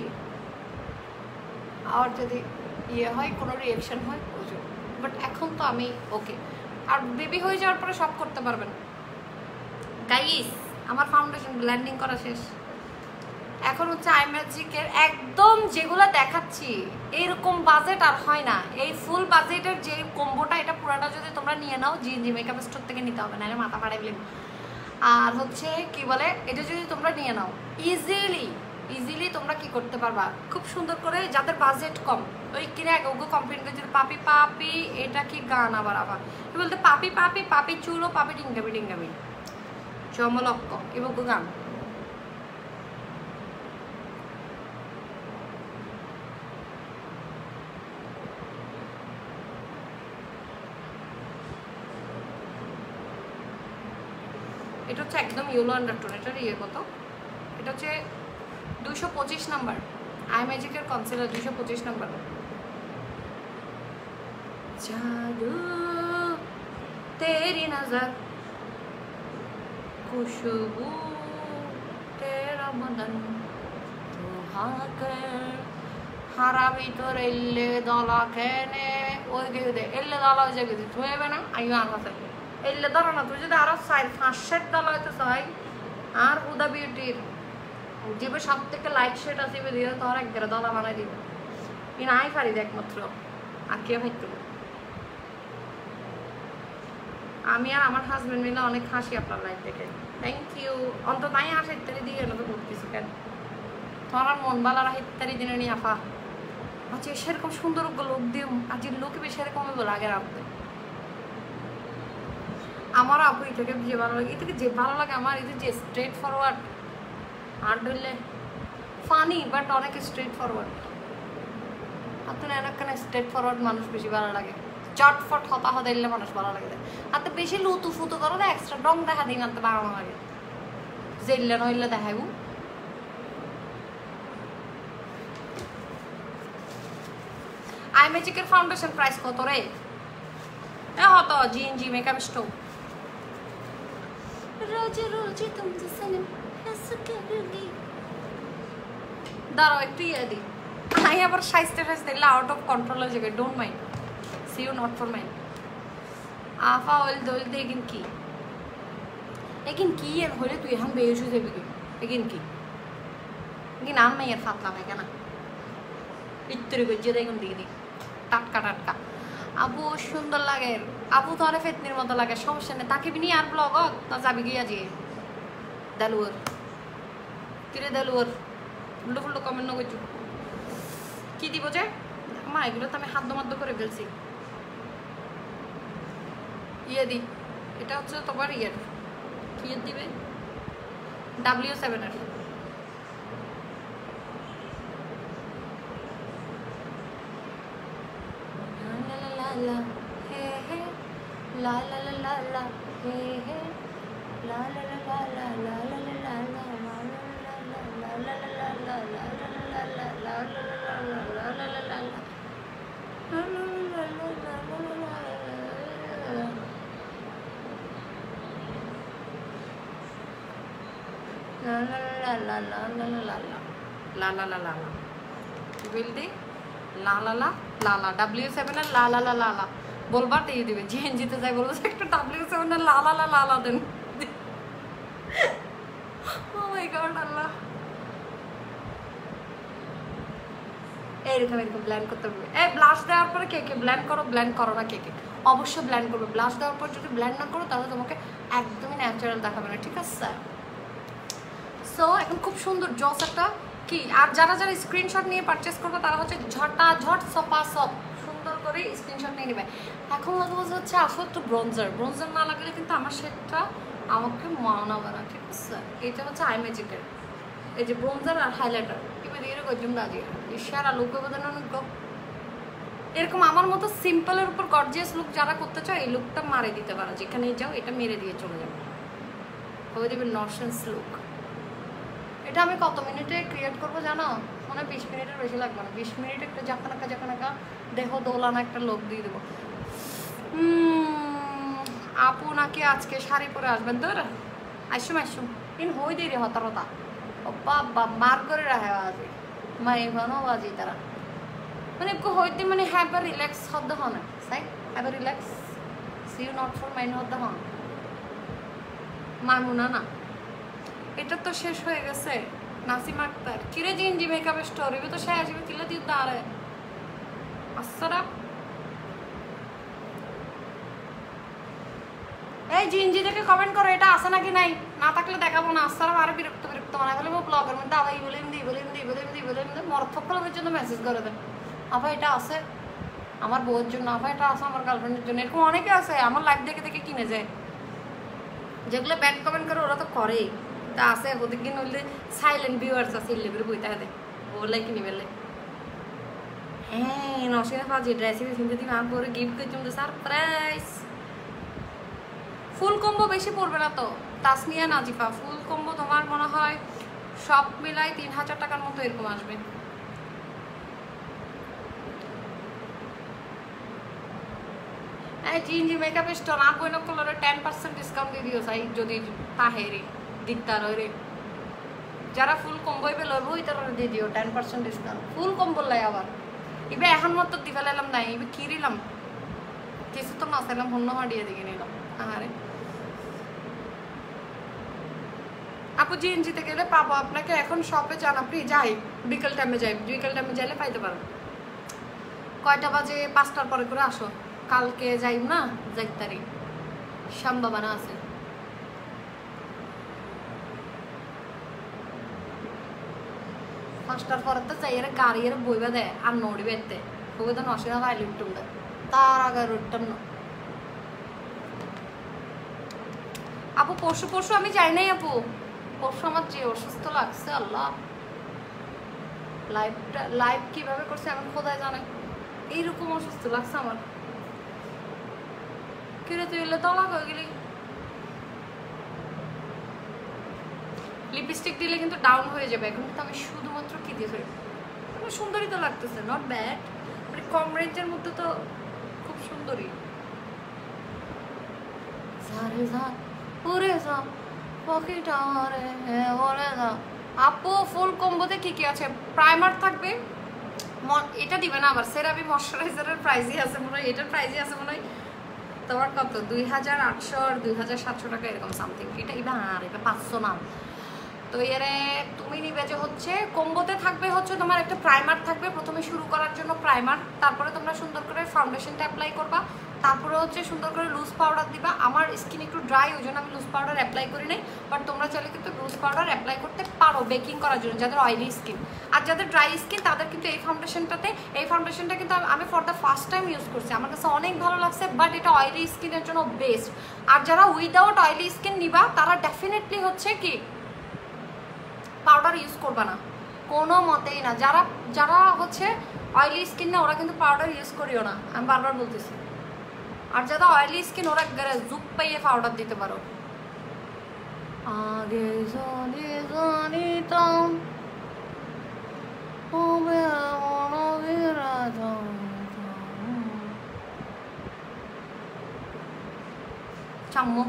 আর যদি ইয়ে হয় কোনো রিয়েকশন হয় বুঝো বাট এখন তো আমি ওকে আর বেবি হয়ে যাওয়ার পরে সব করতে পারবেন গাইস আমার ফাউন্ডেশন ব্লেন্ডিং করা শেষ এখন হচ্ছে আইম্যাজিকের একদম যেগুলো দেখাচ্ছি এরকম বাজেট আর হয় না এই ফুল বাজেটের যে কম্বোটা এটা পুরাটা যদি তোমরা নিয়ে নাও জি মেকআপ স্টোর থেকে নিতে হবে না মাথা ফাড়াই বলে আর হচ্ছে কি বলে এটা যদি তোমরা নিয়ে নাও ইজিলি তোমরা কি করতে পারবা খুব সুন্দর করে যাদের বাজেট কম ওই কিনে ওগো কমপ্লেন করছিল পাপি পাপি এটা কি গান আবার বলতে পাপি পাপি পাপি চুলো পাপি ডিঙ্গাবি ডিঙ্গাবি চমলক্ক এবং গান এটা হচ্ছে একদম ইয়েলো আন্ডারটোন এটার ইয়ে কত এটা হচ্ছে 225 নাম্বার আইম্যাজিকের কনসিলার 225 নাম্বার জাদু তেরি নজর খুশবু তেরা বদন তুহাকর হারা ভিতর এল্লে দলা কেনে ওই গেদে এল্লে দলা হয়ে যাবে ধুয়েবে না আইও আনতে এল্লে ধরো না তুই যদি আরো 5-7 দলা হইতে চাই আর হুদা বিউটির যেবে সব থেকে লাইট শেড আছে দিয়ে তোর একবারে দলা বানাই দিবে ই নাই পারি একমাত্র আর কে হইতো আমি আর আমার হাজবেন্ড মিলে অনেক হাসি আপনার লাইফ দেখে থ্যাংক ইউ অন্তত তাই হাসি ইত্যাদি দিয়ে এলো তো করতেছি কেন তোমার মন বালারা ইত্যাদি দিনে নিয়ে আফা আচ্ছা সেরকম সুন্দর লোক দিয়ে আজ লোকে বেশি এরকম বলে আগে রাখতে আমার আপু এটাকে যে ভালো লাগে এটাকে যে ভালো লাগে আমার এই যে স্ট্রেট ফরওয়ার্ড আর ধরলে ফানি বাট অনেক স্ট্রেট ফরওয়ার্ড আপনার এলাকানে স্ট্রেট ফরওয়ার্ড মানুষ বেশি ভালো লাগে চটফট হতা হতা দিলে মানুষ ভালো লাগে আর তো বেশি লুতু ফুতু করো না এক্সট্রা রং দেখা দিই না তো বাড়ানো লাগে জেললে নইলে দেখাইব আইম্যাজিকের ফাউন্ডেশন প্রাইস কত রে হতো জি মেকআপ স্টোর रोज रोज तुमसे सनम हंस करूंगी दाঁড়াও একটু ইয়ে দিই আই আবার সাইজতে সাইজতে আউট অফ কন্ট্রোল হয়ে যাবে don't mind see you not for mind আফা ওল দোল দেখিন কি এর হলে তুই এখন বেশ হয়ে যাবি এগিন কি নাম নাই এর ফাতলা নাই কেনা ইত্তরি গজ্জে দেখুন দিদি টাটকা টাটকা আপু সুন্দর লাগে আপু তো অনেক ফেতনির মতো লাগে সমস্যা নেই তাকে বিনি আর ব্লগ না যাবি গিয়া যে দেলুয়ার কিরে দেলুয়ার উল্টো ফুল্টো কমেন্ট না করছি কি দিব যে মা এগুলো তো আমি হাদ্য করে ফেলছি ইয়ে দি এটা হচ্ছে তোমার ইয়ের কি দিবে W7 এর la he he la la la la la he he la la la la la la la la la la la la la লা লা লা লা লা লা লা লা লা লা লা লা লা বলদি লা লা লা লা লা W7 এর লা লা লা লা লা বলবা দিয়ে দিবে জিএনজিতে যাই বলবো একটা W7 এর লা লা লা লা লা দেন ও মাই গড আল্লাহ এরকম এরকম ব্ল্যান্ড করতে হবে এই ব্লাশ দেওয়ার পরে কে কে ব্ল্যান্ড করো না কে কে অবশ্যই ব্ল্যান্ড করবে ব্লাশ দেওয়ার পর যদি ব্ল্যান্ড না করো তাহলে তোমাকে একদমই ন্যাচারাল দেখাবে না ঠিক আছে সো এখন খুব সুন্দর জস একটা কি আর যারা যারা স্ক্রিনশট নিয়ে পারচেস করবে তারা হচ্ছে ঝটাঝট সপাসপ সুন্দর করে স্ক্রিনশট নিয়ে নেবে এখন হচ্ছে আসলে একটু ব্রোঞ্জার না লাগলে কিন্তু আমার শেডটা আমাকে মানাবে না ঠিক আছে এটা হচ্ছে আই ম্যাজিকের এই যে ব্রোঞ্জার আর হাইলাইটার এবার এর গজম দাঁড়িয়ে সারা লোক বোঝানো অনেক এরকম আমার মতো সিম্পলের উপর গর্জিয়াস লুক যারা করতে চাও এই লুকটা মারে দিতে পারো যেখানে যাও এটা মেরে দিয়ে চলে যাবে হয়ে দেবে নরসেন্স লুক এটা আমি কত মিনিটে ক্রিয়েট করবো জানো মানে 20 মিনিটের বেশি লাগবে না 20 মিনিট একটা জাকানাকা দেহ দোলানা একটা লোক দিয়ে দেবো আপু নাকি আজকে শাড়ি পরে আসবেন তোর আইসুম ইন হই দিয়ে রে হতারতা ও বাবা মার করে রাখে আজকে মা এখানেও বাজি তারা মানে হইতে মানে হ্যাভ আ রিল্যাক্স হতে হয় না সাই have a relax see you not for mind হতে হয় মামুনা না এটা তো শেষ হয়ে গেছে নাসিম আক্তার কিরে জিনজি মেকআপের স্টোরি তো সে আসবে কিলে দিও তারে আসসারা এই জিনজি থেকে কমেন্ট করো এটা আছে নাকি নাই না থাকলে দেখাবো না আসসারা আরো বিরক্ত মনে হলে ব্লগের মধ্যে আবার বলেন দিই মরথকলের জন্য মেসেজ করে দেন আপা এটা আছে আমার বউয়ের জন্য আপা এটা আছে আমার গার্লফ্রেন্ডের জন্য এরকম অনেকে আছে আমার লাইফ দেখে দেখে কিনে যায় যেগুলো ব্যাড কমেন্ট করে ওরা তো করেই তা আছে ওদের কিনে হলে সাইলেন্ট ভিউয়ার্স আছে লেবের বইতে হাতে ওগুলাই কিনে ফেলে হ্যাঁ নসিনা ফাজি ড্রেসিং কিনতে দিন আর পরে গিফট করে জন্য সারপ্রাইজ ফুল কম্বো বেশি পড়বে না তো তাসনিয়া নাজিফা ফুল কম্বো তোমার মনে হয় সব মিলাই 3000 টাকার মতো এরকম আসবে জিনজি মেকআপের স্টোর আর বইন করলে 10% ডিসকাউন্ট দিয়ে দিও চাই যদি তাহেরি দিকতার রে যারা ফুল কম্বোই পেলে ওই তারা দিয়ে দিও 10% ডিসকাউন্ট ফুল কম্বো লাই আবার এবার এখন মতো দিবা লাইলাম নাই এবার কিরিলাম কিছু তো নাচাইলাম অন্য হাঁটিয়ে দিকে নিলাম আহারে আপু জিএনজিতে গেলে পাবো আপনাকে এখন শপে যান আপনি যাই বিকেল টাইমে যাইলে পাইতে পারো কয়টা বাজে 5টার পরে করে আসো কালকে যাই না যাইতারি সম্ভাবনা আছে পাঁচটার পরে তো যাই গাড়ি বইবা দেয় আর নড়ি বেতে খুবই তো নসিনা বাইলে উঠুম দেয় তার আগে উঠতাম না আপু পরশু আমি যাই নাই আপু পরশু আমার যে অসুস্থ লাগছে আল্লাহ লাইভ কিভাবে করছে আমি খোদায় জানে এইরকম অসুস্থ লাগছে আমার কিরে তুই এলে তলা হয়ে গেলি লিপস্টিক দিলে কিন্তু ডাউন হয়ে যাবে এখন কিন্তু আমি শুধুমাত্র কি দিয়ে ধরি আমার সুন্দরই তো লাগতেছে নট ব্যাড মানে কম রেঞ্জের মধ্যে তো খুব সুন্দরই সারে যা পুরে যা পকেটা রে ওরে যা আপু ফুল কম্বোতে কি কি আছে প্রাইমার থাকবে এটা দিবে না আবার সেরাভি ময়শ্চারাইজারের প্রাইসই আছে মনে হয় এটার প্রাইসই আছে মনে হয় তোমার কত 2800 আর 2700 টাকা এরকম সামথিং এটা আর এটা 500 না তো এরে তুমি নিবে যে হচ্ছে কম্বোতে থাকবে হচ্ছে তোমার একটা প্রাইমার থাকবে প্রথমে শুরু করার জন্য প্রাইমার তারপরে তোমরা সুন্দর করে ফাউন্ডেশনটা অ্যাপ্লাই করবা তারপরে হচ্ছে সুন্দর করে লুজ পাউডার দিবা আমার স্কিন একটু ড্রাই ওই জন্য আমি লুজ পাউডার অ্যাপ্লাই করি নাই বাট তোমরা চাইলে কিন্তু লুজ পাউডার অ্যাপ্লাই করতে পারো বেকিং করার জন্য যাদের অয়েলি স্কিন আর যাদের ড্রাই স্কিন তাদের কিন্তু এই ফাউন্ডেশনটা কিন্তু আমি for the first time use করছি আমার কাছে অনেক ভালো লাগছে বাট এটা অয়েলি স্কিনের জন্য বেস্ট আর যারা উইদাউট অয়েলি স্কিন নিবা তারা ডেফিনেটলি হচ্ছে কি পাউডার ইউজ করবা না কোনো মতেই না যারা হচ্ছে অয়েলি স্কিন না ওরা কিন্তু পাউডার ইউজ করিও না আমি বারবার বলতেছি আর যারা অয়েলি স্কিন ওরা জুপ পাইয়ে পাউডার দিতে পারো আগে যদি জানিতাম চাম্মু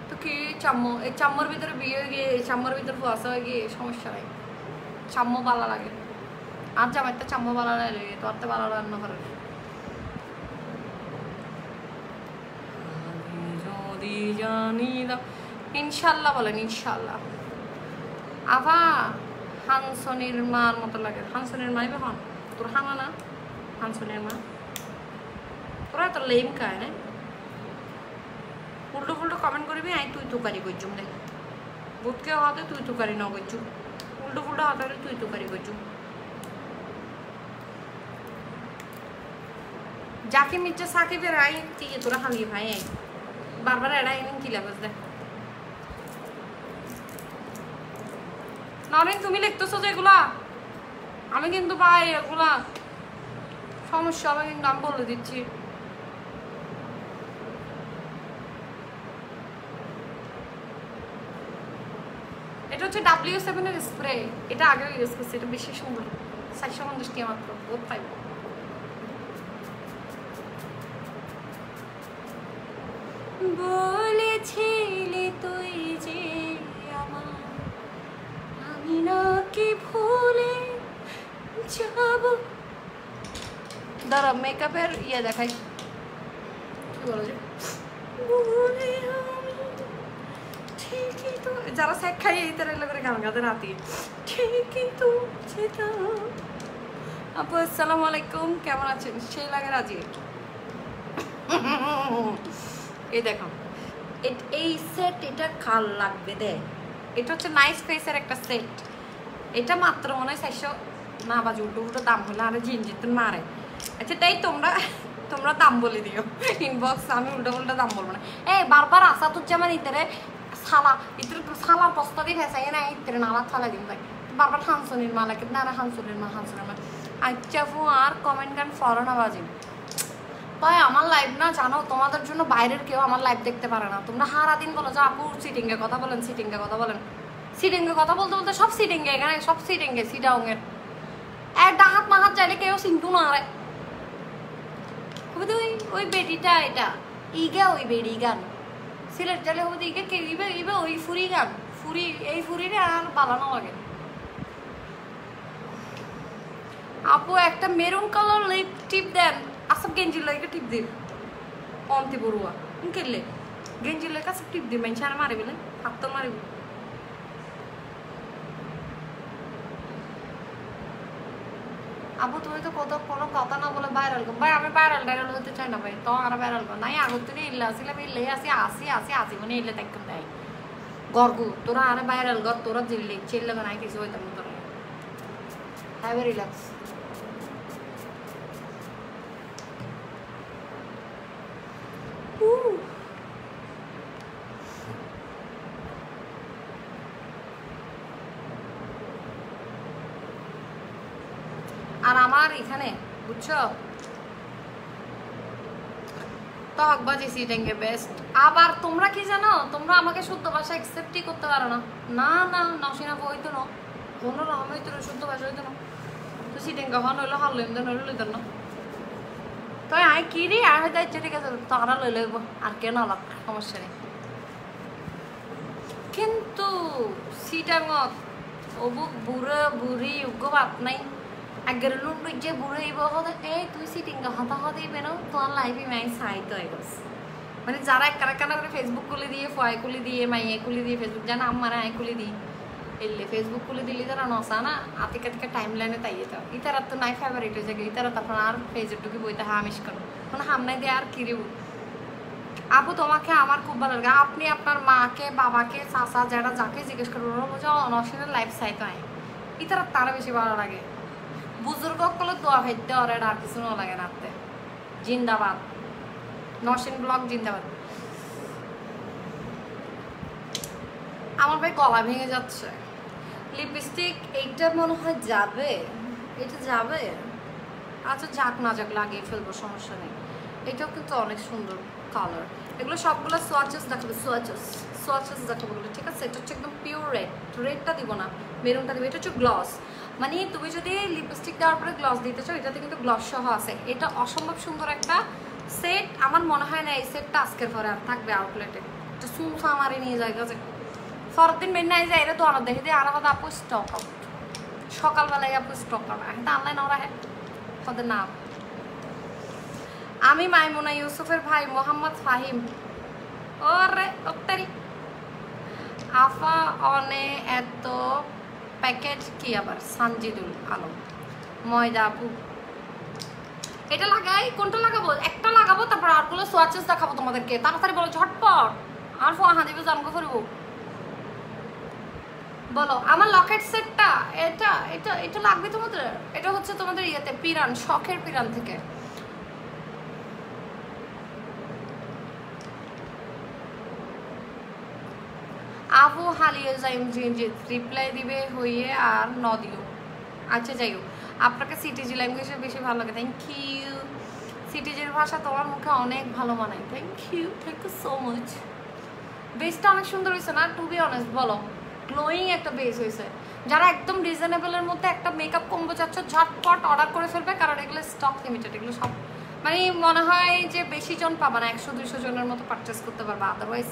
তো কি চাম্মু, এই চাম্মুর ভিতরে বিয়ে হয়ে গিয়ে এই চাম্মুর ভিতরে ফুয়াশা হয়ে গিয়ে সমস্যা নাই, চাম্মু ভালো লাগে। আর জামাইতে চাম্মু ভালো লাগে, তোর তো ভালো রান্না করে। যদি জানি না, ইনশাল্লাহ বলেন ইনশাল্লাহ। আভা হানসনির মার মতো লাগে। হানসনির মাই হন তোর হানা না, হানসনির মা তোরা তো লেম খায় না, উল্টো ফুল্টো কমেন্ট করবি। আই তুই তুকারি করছুম দেখ, বুটকে হাতে তুই তুকারি ন করছু, উল্টো ফুল্টো হাতে তুই তুকারি করছু। যাকে মির্জা সাকিবের আই ঠিক তোরা হালিয়ে ভাই বারবার এড়াই কি লাগস দেখ। নরেন তুমি লিখতেছো যেগুলা, আমি কিন্তু ভাই এগুলা সমস্যা হবে কিন্তু আমি বলে দিচ্ছি। এটা হচ্ছে W7 এর স্প্রে, এটা আগেও ইউজ করছি, এটা বেশি সুন্দর, 450 টাকা মাত্র, বহুত পাইব। বলেছিলে তুই যে আমার, আমি নাকি ভুলে যাব। দাঁড়া মেকআপের ইয়ে দেখাই, কি বলো যে ঠিকই তো, যারা স্যাক খাই এই তারা করে গান গাতে রাতি ঠিকই তো সেটা। আপু আসসালামু আলাইকুম, কেমন আছেন? সেই লাগে রাজি। এই দেখো এই সেট, এটা কাল লাগবে দে, এটা হচ্ছে নাইস ফেসের একটা সেট। এটা মাত্র মনে হয় 400 না বাজে, উল্টো উল্টো দাম হলে আরে জিনজিত মারে। আচ্ছা তাই তোমরা দাম বলে দিও ইনবক্স, আমি উল্টো উল্টো দাম বলবো না। এই বারবার আসাদুজ্জামান ইতারে সালা ইতারে সালার বস্তা দিয়ে ফেসাই না, ইতারে নালা থালা দিন ভাই বারবার হানসনির মা লাগে না, হানসনির মা হানসনির মা। আচ্ছা ফু আর কমেন্ট গান ফলো না বাজি ভাই। আমার লাইভ না জানো, তোমাদের জন্য বাইরের কেউ আমার লাইভ দেখতে পারে না। তোমরা সারাদিন বলো যে আপু সিটিংয়ে কথা বলেন, সিটিংয়ে কথা বলেন, সিটিংয়ে কথা বলতে বলতে সব সিটিংয়ে, এখানে সব সিটিংয়ে সিডাউংয়ের এক ডাহাত মাহাত চাইলে কেউ চিন্তু না রে। ওই বেটিটা এটা ইগা, ওই বেড়ি গান সিলেট চাইলে হবে ইগে কেউ ইবে ইবে ওই ফুরি গান, ফুরি এই ফুরিরে আর পালানো লাগে। আপু একটা মেরুন কালার লিপ টিপ দেন, আসব গেঞ্জি লইকে টিপ দিন অন্তি বড়ুয়া কেলে গেঞ্জি লইকে আসব টিপ দিন, মানুষ আর মারি বলে হাত তো মারিব। আপু তুমি তো কোনো কথা না বলে ভাইরাল কর ভাই। আমি ভাইরাল হতে চাই না ভাই, তো আর ভাইরাল কর নাই। আগর থেকে ইল্লা আসলে ইল্লে আসি মানে ইল্লে দেখতাম দেয় গর্গু তোরা আরে ভাইরাল কর, তোরা জিল্লি চিল্লে নাই কিছু হইতাম না তোরা। Have a relax. আর আমার এখানে বুঝছো তকবাজি সিটিংয়ে বেস্ট। আবার তোমরা কি জানো, তোমরা আমাকে শুদ্ধ ভাষা অ্যাকসেপ্টই করতে পারো না। না না নসিনা হইতো না, কোনো রকম হইতো না, শুদ্ধ ভাষা হইতো না। তো সিটিং কখন হইলো হাল লইম দেন হইলো লইতেন না। তো আই কি রে আর হয়তো ইচ্ছে ঠিক আছে তারা লই লইব আর কেন আলাপ সমস্যা নেই। কিন্তু সিটাঙত অবুক বুড়ো বুড়ি উগ্র বাপ নাই আগের লুন্ড যে বুড়ো ইব হতে এই তুই সিটিং হতা হতে ইবে না তোর লাইফে মাই সাইতো আইগস। মানে যারা একারা কানা করে ফেসবুক খুলে দিয়ে ফয় খুলে দিয়ে মাইয়ে খুলে দিয়ে ফেসবুক জানা আমার আয় খুলে দিই এলে ফেসবুক খুলে দিলে তারা নসা না আতিকা থেকে টাইম লাইনে তাই যেত ইতারা তো নাই ফেভারিট হয়ে যায় ইতারা তখন আর ফেসবুক ঢুকে বইতে হামিশ করো মানে হামনাই দিয়ে আর কিরিব। আপু তোমাকে আমার খুব ভালো লাগে, আপনি আপনার মাকে বাবাকে চাচা যারা যাকে জিজ্ঞেস করবেন ওরা বোঝা অনশনের লাইফ সাইতো আয় ইতারা তারা বেশি ভালো লাগে। বুজুর্গ কলে দোয়া খাইতে ওরা আর কিছু না লাগে রাখতে। জিন্দাবাদ নরসিন ব্লগ জিন্দাবাদ। আমার ভাই গলা ভেঙে যাচ্ছে। লিপস্টিক এইটা মনে হয় যাবে, এটা যাবে। আচ্ছা যাক না যাক লাগিয়ে ফেলবো সমস্যা নেই। এটাও কিন্তু অনেক সুন্দর কালার। এগুলো সবগুলো সোয়াচেস দেখাবে, সোয়াচেস দেখাবো ঠিক আছে। এটা হচ্ছে একদম পিওর রেড, রেডটা দিব না মেরুনটা দিব। এটা হচ্ছে গ্লস, মানে তুমি যদি লিপস্টিক দেওয়ার পরে গ্লস দিতে চাও এটাতে কিন্তু গ্লস সহ আছে। এটা অসম্ভব সুন্দর একটা সেট। আমার মনে হয় না এই সেটটা আজকের পরে আর থাকবে আউটলেটে, একটা সুসা মারি নিয়ে যায় কাছে পরের দিন নাই যায় এটা তো আনা দেখে দিয়ে আর হয়তো আপু স্টক আউট সকালবেলায় আপু স্টক আউট হ্যাঁ আনলাইন ওরা হ্যাঁ তাদের নাম আমি মাইমুনা ইউসুফের ভাই মোহাম্মদ ফাহিম ওরে ওত্তারি আফা অনে এত প্যাকেট কি আবার সানজিদুল আলম ময়দা আপু এটা লাগাই কোনটা লাগাবো একটা লাগাবো তারপর আরগুলো সোয়াচেস দেখাবো তোমাদেরকে তাড়াতাড়ি বলো ঝটপট আর ফোয়া দিবে জানকো করবো বলো আমার লকেট সেটটা এটা এটা এটা লাগবে তোমাদের এটা হচ্ছে তোমাদের ইয়েতে পিরান শখের পিরান থেকে আবু হালিয়ে যাইম যে রিপ্লাই দিবে হইয়ে আর ন দিও আচ্ছা যাই হোক আপনাকে সিটিজি ল্যাঙ্গুয়েজে বেশি ভালো লাগে থ্যাংক ইউ সিটিজির ভাষা তোমার মুখে অনেক ভালো মানায় থ্যাংক ইউ সো মাচ বেসটা অনেক সুন্দর হয়েছে না টু বি অনেস্ট বলো গ্লোয়িং একটা বেস হয়েছে যারা একদম রিজনেবলের মধ্যে একটা মেকআপ কম্বো চাচ্ছ ঝটপট অর্ডার করে ফেলবে কারণ এগুলো স্টক লিমিটেড এগুলো সব মানে মনে হয় যে বেশি জন পাবা না 100-200 জনের মতো পারচেস করতে পারবা আদারওয়াইজ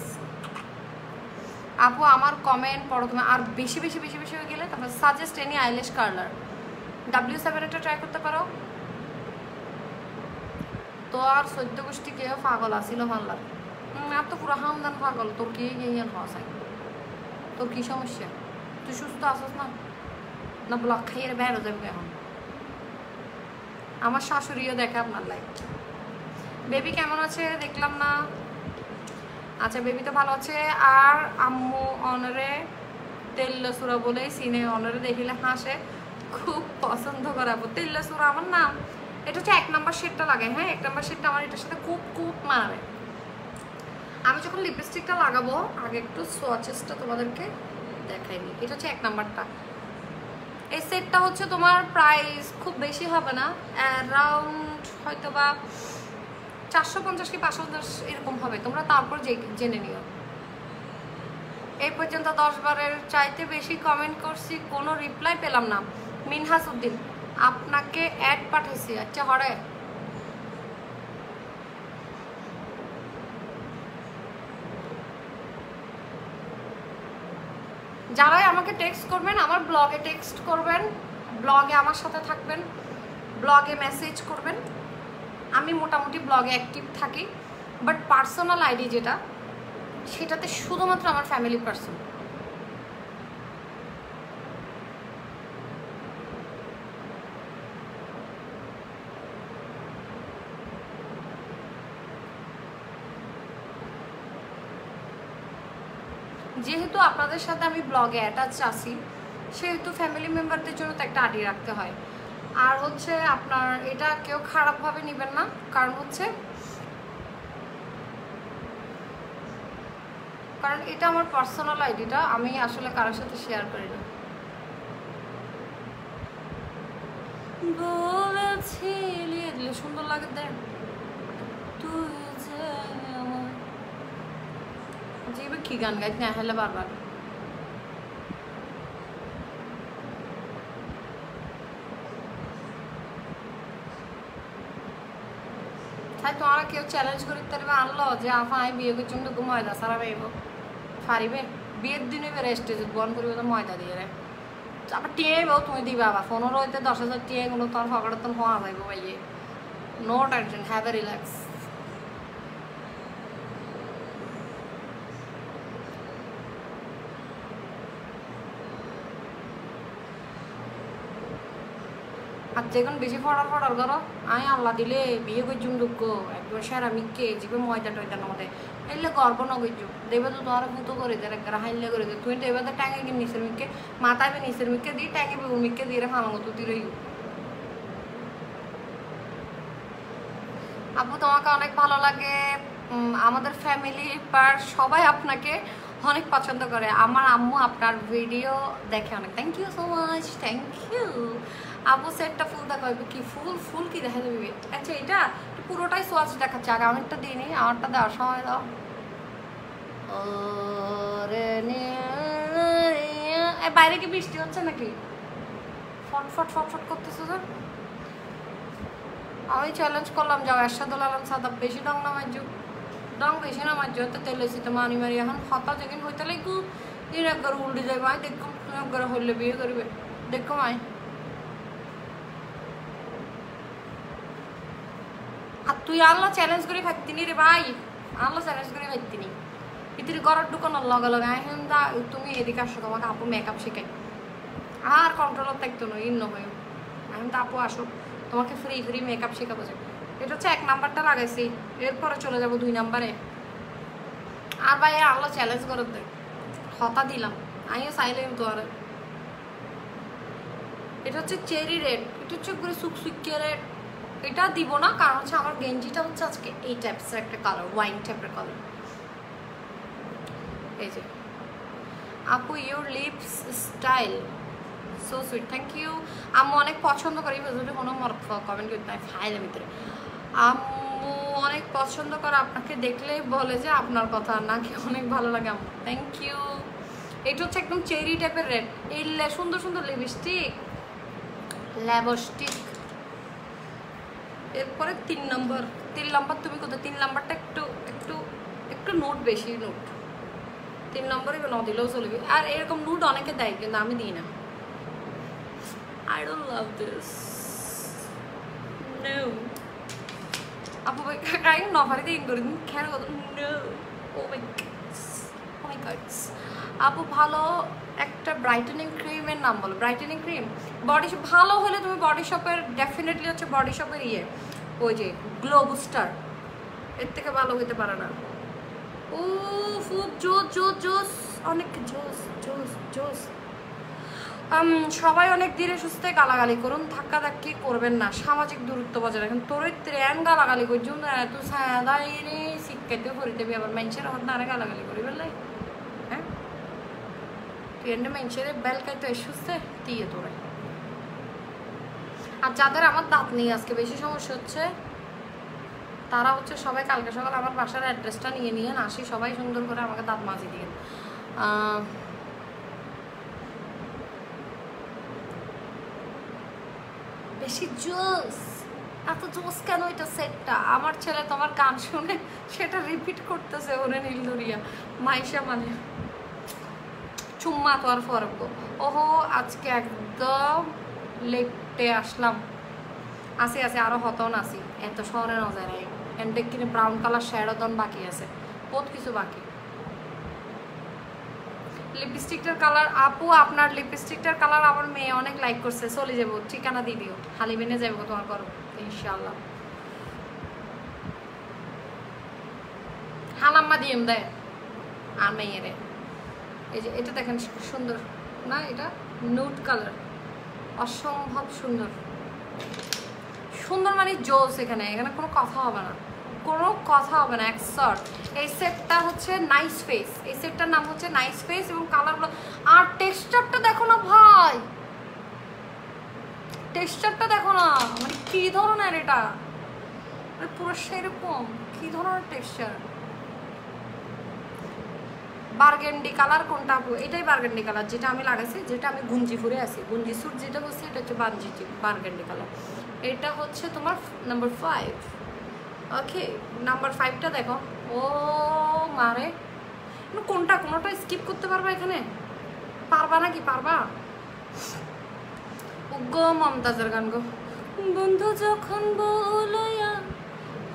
আপু আমার কমেন্ট পড়ো তুমি আর বেশি বেশি বেশি বেশি হয়ে গেলে তারপর suggest any eyelash colour W7 এটা ট্রাই করতে পারো তো আর 14 গোষ্ঠী কেউ পাগল আসিল ভাল্লার আর তো পুরো হামদান পাগল তোর কি গিয়ে হওয়া চাই তোর কি সমস্যা তুই সুস্থ আসস না না ব্লক খাইয়ে বেরো যাবে এখন আমার শাশুড়িও দেখে আপনার লাইফ বেবি কেমন আছে দেখলাম না আচ্ছা বেবি তো ভালো আছে আর আম্মু অনরে তেল্লাসুরা বলে সিনে অনরে দেখিলে হাসে খুব পছন্দ করাবো তেল্লাসুরা আমার নাম এটা হচ্ছে 1 নম্বর শেডটা লাগে হ্যাঁ 1 নম্বর শেডটা আমার এটার সাথে খুব খুব মানাবে আমি যখন লিপস্টিকটা লাগাবো আগে একটু সোয়াচেসটা তোমাদেরকে দেখাই নি এটা হচ্ছে 1 নম্বরটা এই সেটটা হচ্ছে তোমার প্রাইস খুব বেশি হবে না অ্যারাউন্ড হয়তো বা 450 কি 550 এরকম হবে তোমরা তারপর জেনে নিও এই পর্যন্ত 10 বারের চাইতে বেশি কমেন্ট করছি কোনো রিপ্লাই পেলাম না মিনহাস উদ্দিন আপনাকে অ্যাড পাঠাইছি আচ্ছা হরে যারাই আমাকে টেক্সট করবেন আমার ব্লগে টেক্সট করবেন ব্লগে আমার সাথে থাকবেন ব্লগে মেসেজ করবেন আমি মোটামুটি ব্লগে অ্যাক্টিভ থাকি বাট পার্সোনাল আইডি যেটা সেটাতে শুধুমাত্র আমার ফ্যামিলি পার্সন যেহেতু আপনাদের সাথে আমি ব্লগে অ্যাটাচ আছি সেহেতু ফ্যামিলি মেম্বারদের জন্য তো একটা আইডি রাখতে হয় আর হচ্ছে আপনার এটা কেউ খারাপভাবে নেবেন না কারণ এটা আমার পার্সোনাল আইডিটা আমি আসলে কারোর সাথে শেয়ার করি না বলেছিলি দিলে সুন্দর লাগে দেখ তুই যে আমার কি গান গাইতে না হেলে বারবার তাই তোমারা কেউ চ্যালেঞ্জ করি তারবে আনলো যে আফা আমি বিয়ে করছি তো ময়দা সারা পাইব পারিবে বিয়ের দিনে বেড়ে স্টেজ বন করিবে তো ময়দা দিয়ে রে আবার টিয়াইব তুমি দিবা আবার ফোনেরও হইতে 10,000 টিয়াইগুলো তোমার ফকড়ে তো হওয়া যাইব ভাইয়ে no tension have a relax আর যখন বেশি ফড়ার করো আমি আল্লাহ দিলে বিয়ে করছুম দুঃখ একবার সারা মিকে জিপে ময়দা টয়দা নদে এলে গর্ব ন করছু দেবে তো তোমার ভূত করে দে একবার হাইলে করে দে তুই তো এবার ট্যাঙ্গে গিয়ে নিচের মিকে মাথায় নিচের মিকে দিই ট্যাঙ্গে মিকে দিয়ে রে ফালাঙ্গ তুই রই আপু তোমাকে অনেক ভালো লাগে আমাদের ফ্যামিলি পার সবাই আপনাকে অনেক পছন্দ করে আমার আম্মু আপনার ভিডিও দেখে অনেক thank you so much thank you আপু সেটটা ফুল দেখা কি ফুল কি দেখা যাবে আচ্ছা এটা পুরোটাই সোয়াচ দেখাচ্ছে আগে অনেকটা দিইনি আমারটা দেওয়ার সময় দাও বাইরে কি বৃষ্টি হচ্ছে নাকি ফটফট ফটফট করতেছে তো আমি চ্যালেঞ্জ করলাম যাও এরশাদুল আলম সাদাব বেশি ডং নামাই যুগ রং বেশি না মাঝে হতে তেল এসে তো মানি মারি এখন হতা যেদিন হইতে লাগু দিন একবার উল্টে যাবে আয় দেখো একবার হইলে বিয়ে করবে দেখো আয় আর তুই আল্লাহ চ্যালেঞ্জ করে খাইতিনি রে ভাই আল্লাহ চ্যালেঞ্জ করে খাইতিনি ইতির ঘরের দোকানের লগে লগে এখন দা তুমি এদিকে আসো তোমাকে আপু মেকআপ শেখাই আর কন্ট্রোলার থাকতো না ইন্ন হয়ে এখন তো আপু আসো তোমাকে ফ্রি ফ্রি মেকআপ শেখাবো যায় এটা হচ্ছে 1 নাম্বারটা লাগাইছি এরপরে চলে যাবো 2 নাম্বারে আর ভাই আল্লাহ চ্যালেঞ্জ করে দে হতা দিলাম আমিও চাইলাম তো আর এটা হচ্ছে চেরি রেড এটা হচ্ছে পুরো সুকসুকিয়া রেড এটা দিব না কারণ হচ্ছে আমার গেঞ্জিটা হচ্ছে আজকে এই টাইপসের একটা কালার ওয়াইন টাইপের কালার এই যে আপু your lips style so sweet thank you আম্মু অনেক পছন্দ করি যদি কোনো কমেন্ট করতে নাই ফাইলের ভিতরে আম্মু অনেক পছন্দ করে আপনাকে দেখলেই বলে যে আপনার কথা নাকি অনেক ভালো লাগে আম্মু থ্যাংক ইউ এটা হচ্ছে একদম চেরি টাইপের রেড এই সুন্দর সুন্দর লিপস্টিক ল্যাবস্টিক এরপরে 3 নম্বর তুমি কোথায় 3 নাম্বারটা একটু একটু একটু নোট বেশি নোট 3 নম্বরে ন দিলেও চলবে আর এরকম নোট অনেকে দেয় কিন্তু আমি দিই না I don't love this no আপু ভাই কাই নফারে দিন করে দিন কেন কত no oh my god আপু ভালো একটা ব্রাইটেনিং ক্রিমের নাম বলো ব্রাইটেনিং ক্রিম বডি ভালো হলে তুমি বডি শপের ডেফিনেটলি হচ্ছে বডি শপের ওই যে গ্লো বুস্টার এর থেকে ভালো হতে পারে না ও ফুড জোস অনেক জোস সবাই অনেক ধীরে সুস্থে গালাগালি করুন ধাক্কা ধাক্কি করবেন না সামাজিক দূরত্ব বজায় রাখেন তোর ট্রেন গালাগালি করছি তুই সাদাই শিক্ষাতেও করে দেবি আবার মানুষের হাত না গালাগালি করি বললাই হ্যাঁ তুই এনে মানুষের বেলকায় তো সুস্থে দিয়ে তোরে আর যাদের আমার দাঁত নেই আজকে বেশি সমস্যা হচ্ছে তারা হচ্ছে সবাই কালকে সকাল আমার বাসার অ্যাড্রেসটা নিয়ে আসি সবাই সুন্দর করে আমাকে দাঁত মাজি দিয়ে বেশি জোস এত জোস কেন এটা সেটটা আমার ছেলে তোমার গান শুনে সেটা রিপিট করতেছে ওরে নীলদরিয়া মাইশা মানে চুম্মা তো আর ফরক ওহো আজকে একদম লেটে আসলাম আসি আরো হতন আসি এত শহরে নজর নাই এন্ডে কিনে ব্রাউন কালার শ্যাডোদন বাকি আছে বহুত কিছু বাকি লিপস্টিকটার কালার আপু আপনার লিপস্টিকটার কালার আমার মেয়ে অনেক লাইক করছে চলে যাবো ঠিকানা দিয়ে দিও হালিমেনে যাবো তোমার করো ইনশাআল্লাহ হালাম্মা দিম দেয় আর মেয়েরে এই যে এটা দেখেন সুন্দর না এটা নুড কালার অসম্ভব সুন্দর মানে জোস এখানে কোনো কথা হবে না এক্সট এই সেটটা হচ্ছে নাইস ফেস এই সেটটার নাম হচ্ছে নাইস ফেস এবং কালারগুলো আর টেক্সচারটা দেখো না ভাই টেক্সচারটা দেখো না মানে কি ধরনের এটা পুরো সেরকম কি ধরনের টেক্সচার বার্গেন্ডি কালার কোনটা আপু এটাই বার্গেন্ডি কালার যেটা আমি লাগাইছি যেটা আমি গুঞ্জি ফুরে আছি গুঞ্জি স্যুট যেটা হচ্ছে এটা হচ্ছে বার্গেন্ডি কালার এটা হচ্ছে তোমার নাম্বার 5 ওকে নাম্বার 5টা দেখো ও মারে কোনোটা স্কিপ করতে পারবা এখানে পারবা নাকি পারবা গো মমতাজের গান গো বন্ধু যখন বলয়া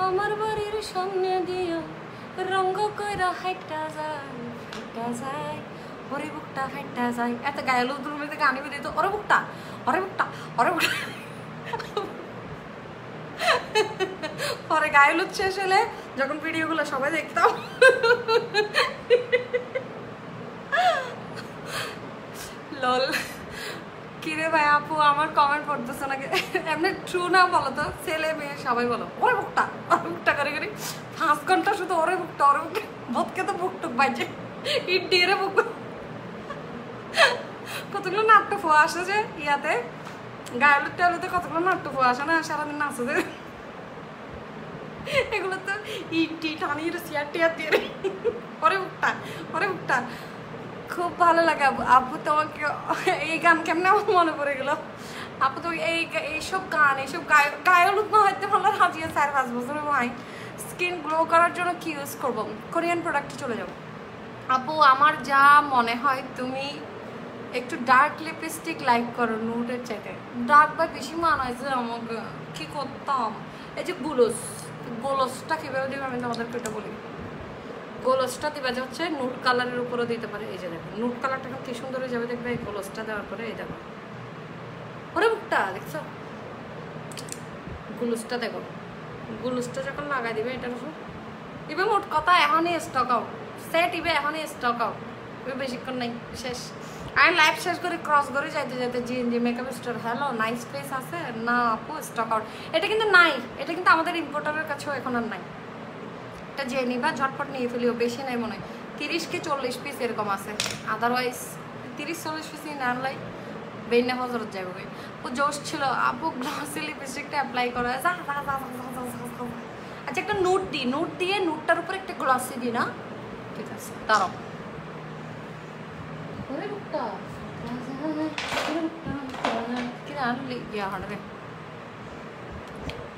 আমার বাড়ির সামনে দিয়া রঙ্গ কইরা হাইটা যায় ওরে বুকটা হাইটা যায় এত গায়েলো দূর মধ্যে গান বেরিয়ে দিত ওরে বুকটা পরে গায়ে লুচ্ছে আসলে যখন ভিডিওগুলো সবাই দেখতাম লল কিরে ভাই আপু আমার কমেন্ট পড়তেছে নাকি এমনি ট্রু না বলো তো ছেলে মেয়ে সবাই বলো ওরে বুকটা করে 5 ঘন্টা শুধু ওরে বুকটা ভোটকে তো বুক টুক বাজে ইট দিয়ে বুক কতগুলো নাট্য ফোয়া আসে যে ইয়াতে গায়েলুর টালুতে কতগুলো নাট্য ফোয়া আসে না সারাদিন নাচে যে এগুলো তো ইটি টানিয়ে চেয়ার টেয়ার দিয়ে ওরে বুকটা খুব ভালো লাগে আপু তোমাকে এই গান কেমন আমার মনে পড়ে গেল আপু তো এইসব গান এইসব গায়ক না হইতে ভালো হাজিয়ে 4-5 বছর ভাই স্কিন গ্লো করার জন্য কি ইউজ করব? কোরিয়ান প্রোডাক্টে চলে যাব। আপু আমার যা মনে হয় তুমি একটু ডার্ক লিপস্টিক লাইক করো নুডের চাইতে। ডার্ক বা বেশি মানাইছে আমাকে, কি করতাম? এই যে গোলসটা কীভাবে দিবে আমি তোমাদেরকে এটা বলি। গোলসটা দিবা যে হচ্ছে নুড কালারের উপরও দিতে পারে। এই যে দেখো নুড কালারটা এখন কি সুন্দর হয়ে যাবে দেখবে এই গোলসটা দেওয়ার পরে। এই দেখো ওরে মুখটা দেখছো, গুলুসটা দেখো, গুলুসটা যখন লাগাই দিবে এটার উপর ইবে মোট কথা এখনই স্টক আউট, সেট ইবে এখনই স্টক আউট, ইবে বেশিক্ষণ নেই, শেষ। আমি লাইভ শেষ করে ক্রস করে যাইতে যাইতে GNG makeup store hello nice space আছে না আপু স্টক আউট। এটা কিন্তু নাই, এটা কিন্তু আমাদের ইম্পোর্টারের কাছেও এখন আর নাই। এটা যে নিবা ঝটপট নিয়ে ফেলিও, বেশি নাই মনে হয় 30 কি 40 পিস এরকম আছে, আদারওয়াইজ 30-40 পিস না আনলাই বেইনা হজরত যাবে। ও জোশ ছিল আপু গ্লসি লিপস্টিকটা অ্যাপ্লাই করা। আচ্ছা একটা নুট দিই, নুট দিয়ে নুটটার উপর একটা গ্লসি দিই না, ঠিক আছে দাঁড়াও।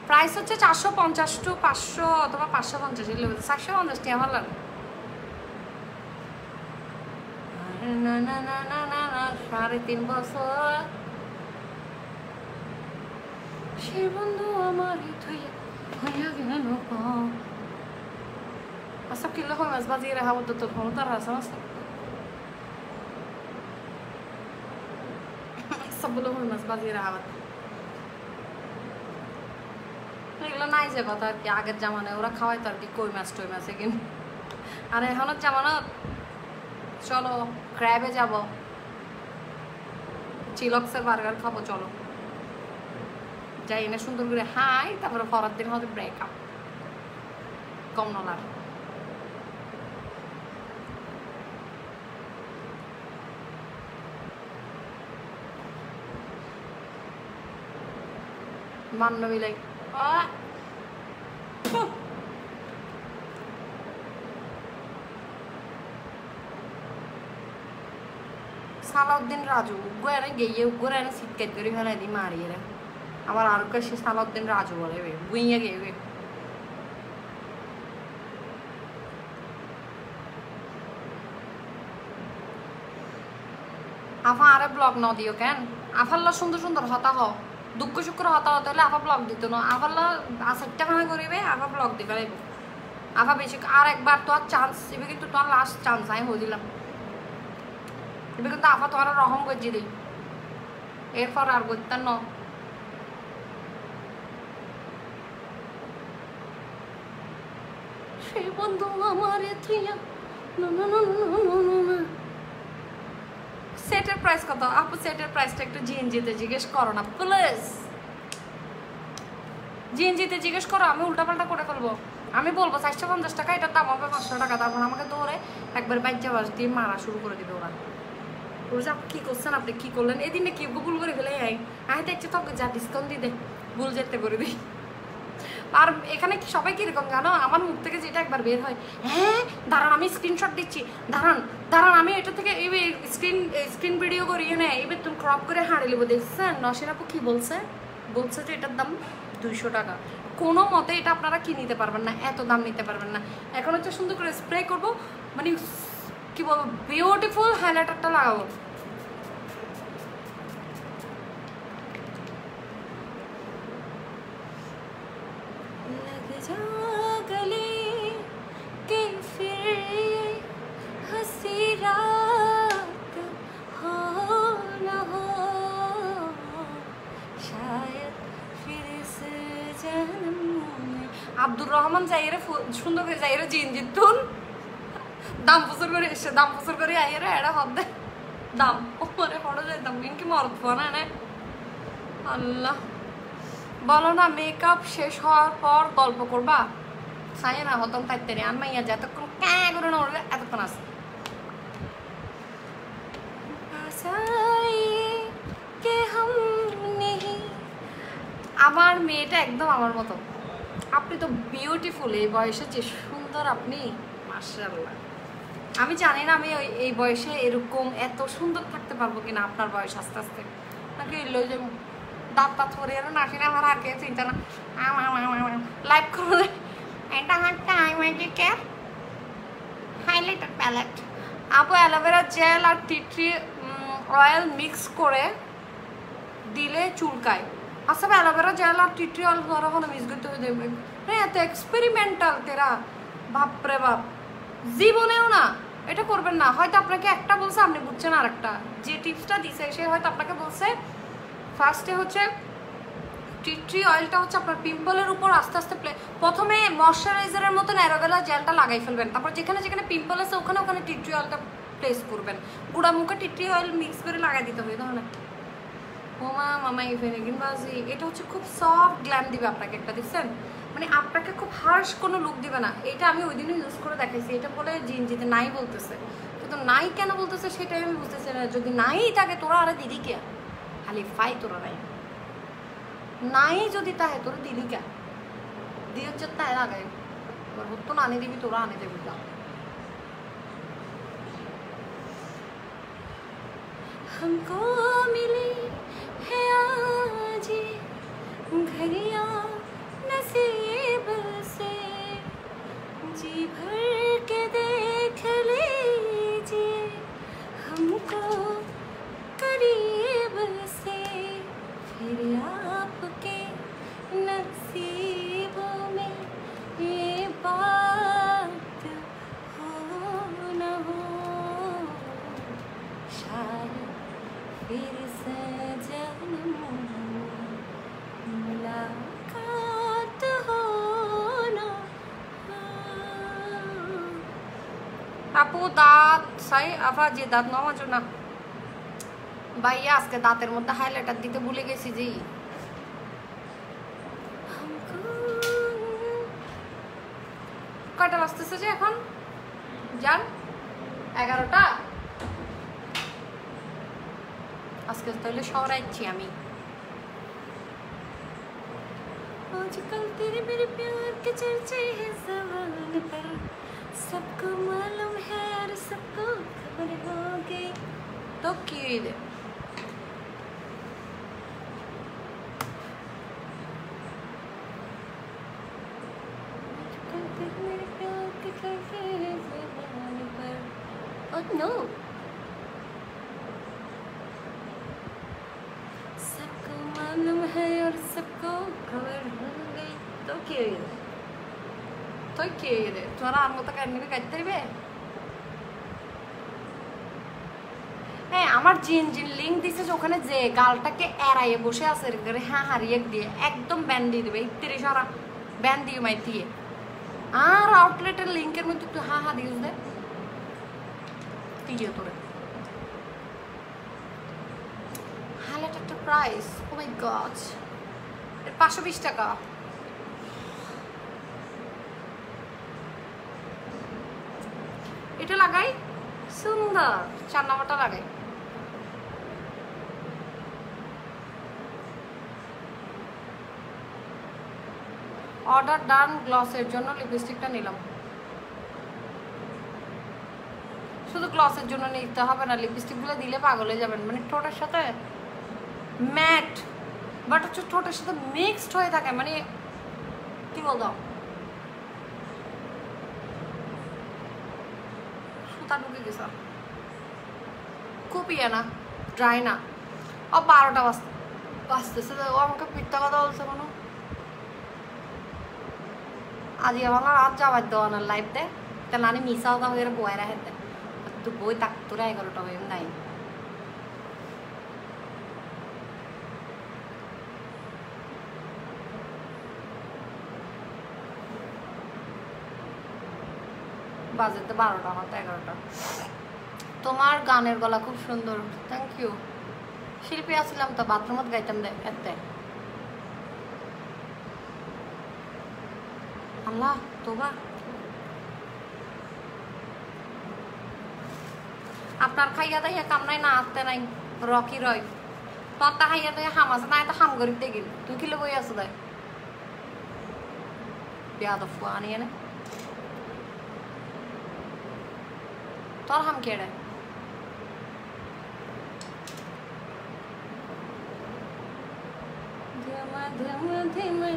প্রাইস হচ্ছে 450 to 500 অথবা 550, 450 আমার লাগে। না না না না না না 3.5 বছর সে বন্ধু আমার হইয়া গেল। আচ্ছা কিলো হয় মাছ বাজিয়ে রাখা বলতো তোর ক্ষমতার আছে সবগুলো হয় মাছ বাজিয়ে রাখা এগুলো নাই যে কথা আর কি। আগের জামানায় ওরা খাওয়াই তো আর কি কই মাছ টই মাছ, কিন্তু আর এখনের জামানা চলো ক্র্যাবে যাব, চিলক্সের বার্গার খাবো, চলো যাই এনে সুন্দর করে হাই, তারপরে পরের দিন হয়তো ব্রেকআপ কম নলার। বান্ধবী লাই সালাউদ্দিন রাজু উগ্র গিয়ে উগ্র এনে শীতকাল করে ফেলাই দিই মারিয়ে রে। আবার আর সে সালাউদ্দিন রাজু বলে বুইয়া গিয়ে আফা আরে ব্লগ ন দিও কেন? আফাল্লা সুন্দর সুন্দর হতা হ, দুঃখ শুক্র হতা হতে হলে আফা ব্লগ দিত না। আফাল্লা 4টা খানা করিবে আফা ব্লগ দিবে লাগবে। আফা বেশি আর একবার তো আর চান্স দিবে, কিন্তু তোমার লাস্ট চান্স আমি হয়ে দিলাম এবার, কিন্তু আফা তোমার রহম গজি দিই এরপর আর করতেন ন। সে বন্ধু আমার সেটের প্রাইস কত আপু? সেটের প্রাইসটা একটু জিএনজিতে জিজ্ঞেস করো না প্লিজ, জিএনজিতে জিজ্ঞেস করো, আমি উল্টাপাল্টা করে ফেলবো। আমি বলবো 450 টাকা, এটার দাম হবে 500 টাকা, তারপর আমাকে ধরে একবার বাচ্চা বাস দিয়ে মারা শুরু করে দিবে ওরা। ওরা আপনি কী করছেন, আপনি কী করলেন এদিনে, কি ভুল করে ফেলে আমি দেখছি তোকে যা ডিসকাউন্ট দিয়ে দে, ভুল যেতে করে দিই। আর এখানে কি সবাই কীরকম জানো, আমার মুখ থেকে যেটা একবার বের হয়, হ্যাঁ দাঁড়ান আমি স্ক্রিনশট দিচ্ছি, দাঁড়ান দাঁড়ান আমি এটা থেকে এই স্ক্রিন ভিডিও করিয়ে নেয়, এবার তুমি ক্রপ করে হাঁড়ে নেবো। দেখছেন নসির আপু কী বলছে, বলছে যে এটার দাম 200 টাকা। কোনো মতে এটা আপনারা কি নিতে পারবেন না, এত দাম নিতে পারবেন না। এখন হচ্ছে সুন্দর করে স্প্রে করবো, মানে কি বলবো বিউটিফুল হাইলাইটারটা লাগাবো। আব্দুর রহমান যাইরে সুন্দর করে যাইরে জিনজিতুন দাম প্রচুর করে এসে দাম প্রচুর করে আইরে এটা হবে দাম ওপরে পড়ে যায় দাম ইনকি মরত না না। আল্লাহ বলো না মেকআপ শেষ হওয়ার পর গল্প করবা, চাই না হতম থাকতে রে আর মাইয়া যতক্ষণ ক্যা করে না উঠবে এতক্ষণ আছে। আমার মেয়েটা একদম আমার মতো, আপনি তো বিউটিফুল, এই বয়সে যে সুন্দর আপনি মাশাআল্লাহ। আমি জানি না আমি এই বয়সে এরকম এত সুন্দর থাকতে পারবো কিনা, আপনার বয়স আস্তে আস্তে নাকি লই যে দাঁত তাত করে আর নাসি না আমার আর কে চিন্তা না লাইভ করে এটা হচ্ছে আই ম্যাজিকের হাইলাইটার প্যালেট। আপু অ্যালোভেরা জেল আর টি ট্রি অয়েল মিক্স করে দিলে চুলকায়। আচ্ছা অ্যালোভেরা জেল আর টি ট্রি অয়েল ধরো হলো মিক্স করতে দেবে হ্যাঁ, এত এক্সপেরিমেন্টাল তেরা, বাপরে বাপ। জীবনেও না এটা করবেন না। হয়তো আপনাকে একটা বলছে, আপনি বুঝছেন আর একটা। যে টিপসটা দিছে সে হয়তো আপনাকে বলছে ফার্স্টে হচ্ছে টি ট্রি অয়েলটা হচ্ছে আপনার পিম্পলের উপর আস্তে আস্তে প্রথমে ময়শ্চারাইজারের মতন অ্যালোভেরা জেলটা লাগাই ফেলবেন, তারপর যেখানে যেখানে পিম্পল আছে ওখানে ওখানে টি ট্রি অয়েলটা প্লেস করবেন। গুঁড়া মুখে টি ট্রি অয়েল মিক্স করে লাগাই দিতে হবে তখন। ওমা মামা ইভেনিগিন বাজি, এটা হচ্ছে খুব সফট গ্ল্যাম দিবে আপনাকে একটা, দেখছেন মানে আপনাকে খুব হার্শ কোনো লুক দিবে না। এটা আমি ওই দিনও ইউজ করে দেখাইছি। এটা বলে জিনজিতে নাই বলতেছে, কিন্তু নাই কেন বলতেছে সেটাই আমি বুঝতেছি না। যদি নাই থাকে তোরা আরে দিদি কে খালি ফাই, তোরা নাই নাই যদি তাহে তোরা দিদি কে দিয়ে হচ্ছে তাই লাগাই এবার হতো না আনে দিবি, তোরা আনে দেবি না। हमको मिली है आज घड़ियां नसीब से, जी भर के देख लीजिए हमको करीब से, फिर आपके नसीबों में ये बात हो न हो, शायद फिर से जन्म मुलाकात हो ना। আপু দাঁত সাই আফা যে দাঁত নওয়াজ না ভাইয়া, আজকে দাঁতের মধ্যে হাইলাইটার দিতে ভুলে গেছি। যে কয়টা বাজতেছে যে এখন যান 11টা। আজকে তাহলে শহরাইছি আমি। आजकल तेरे मेरे प्यार के चर्चे हैं ज़बान पर, सबको मालूम है और सबको खबर हो गई। तो की दे आजकल तेरे मेरे प्यार के चर्चे हैं ज़बान पर। Oh no, सबको मालूम है और सबको खबर हो गई। तो কি তো কি রে তোরা আর মতো কাহিনী কাটতে দিবে। হ্যাঁ আমার জিন জিন লিঙ্ক দিছে যে ওখানে যে গালটাকে এড়াইয়ে বসে আছে রে, হ্যাঁ হ্যাঁ রিয়েক্ট দিয়ে একদম ব্যান দিয়ে দেবে 31 হারা ব্যান দিয়ে মাই দিয়ে। আর আউটলেটের লিঙ্কের মধ্যে তুই হ্যাঁ হ্যাঁ দিস দে দিয়ে তোরে হাইলাইট একটা প্রাইস। ও মাই গড, 520 টাকা। এটা লাগাই সুন্দর 4 নম্বরটা লাগাই। অর্ডার ডান। গ্লসের জন্য লিপস্টিকটা নিলাম, শুধু গ্লসের জন্য নিতে হবে না, লিপস্টিকগুলো দিলে পাগল হয়ে যাবেন। মানে ঠোঁটের সাথে ম্যাট বাট হচ্ছে ঠোঁটের সাথে মিক্সড হয়ে থাকে, মানে কি বলতাম সুতা ঢুকে গেছে, খুব ইয়ে না, ড্রাই না। ও 12টা বাজতেছে, ও আমাকে মিথ্যা কথা বলছে কোনো। আজ আমার রাত যাবার দেওয়া না লাইফ দে, তাহলে আমি মিশাও কা হয়ে বয়ে রাখে দে তো বই তাক তোরা 11টা হয়ে নাই। বাজে তো 12টা না তো 11টা। তোমার গানের গলা খুব সুন্দর, থ্যাংক ইউ। শিল্পী আসলাম তো বাথরুমত গাইতাম দে এতে। আল্লাহ তোবা, আপনার খাইয়া দাইয়া কাম নাই না আত্তে নাই রকি রয় তোর তা খাইয়া দাইয়া হাম আছে না, তো হাম করিতে গেল তুই কিলো বই আছো দেয় বেয়াদ ফুয়া আনিয়ে নে তোর হাম কেড়ে। ধীমে ধীমে ধীমে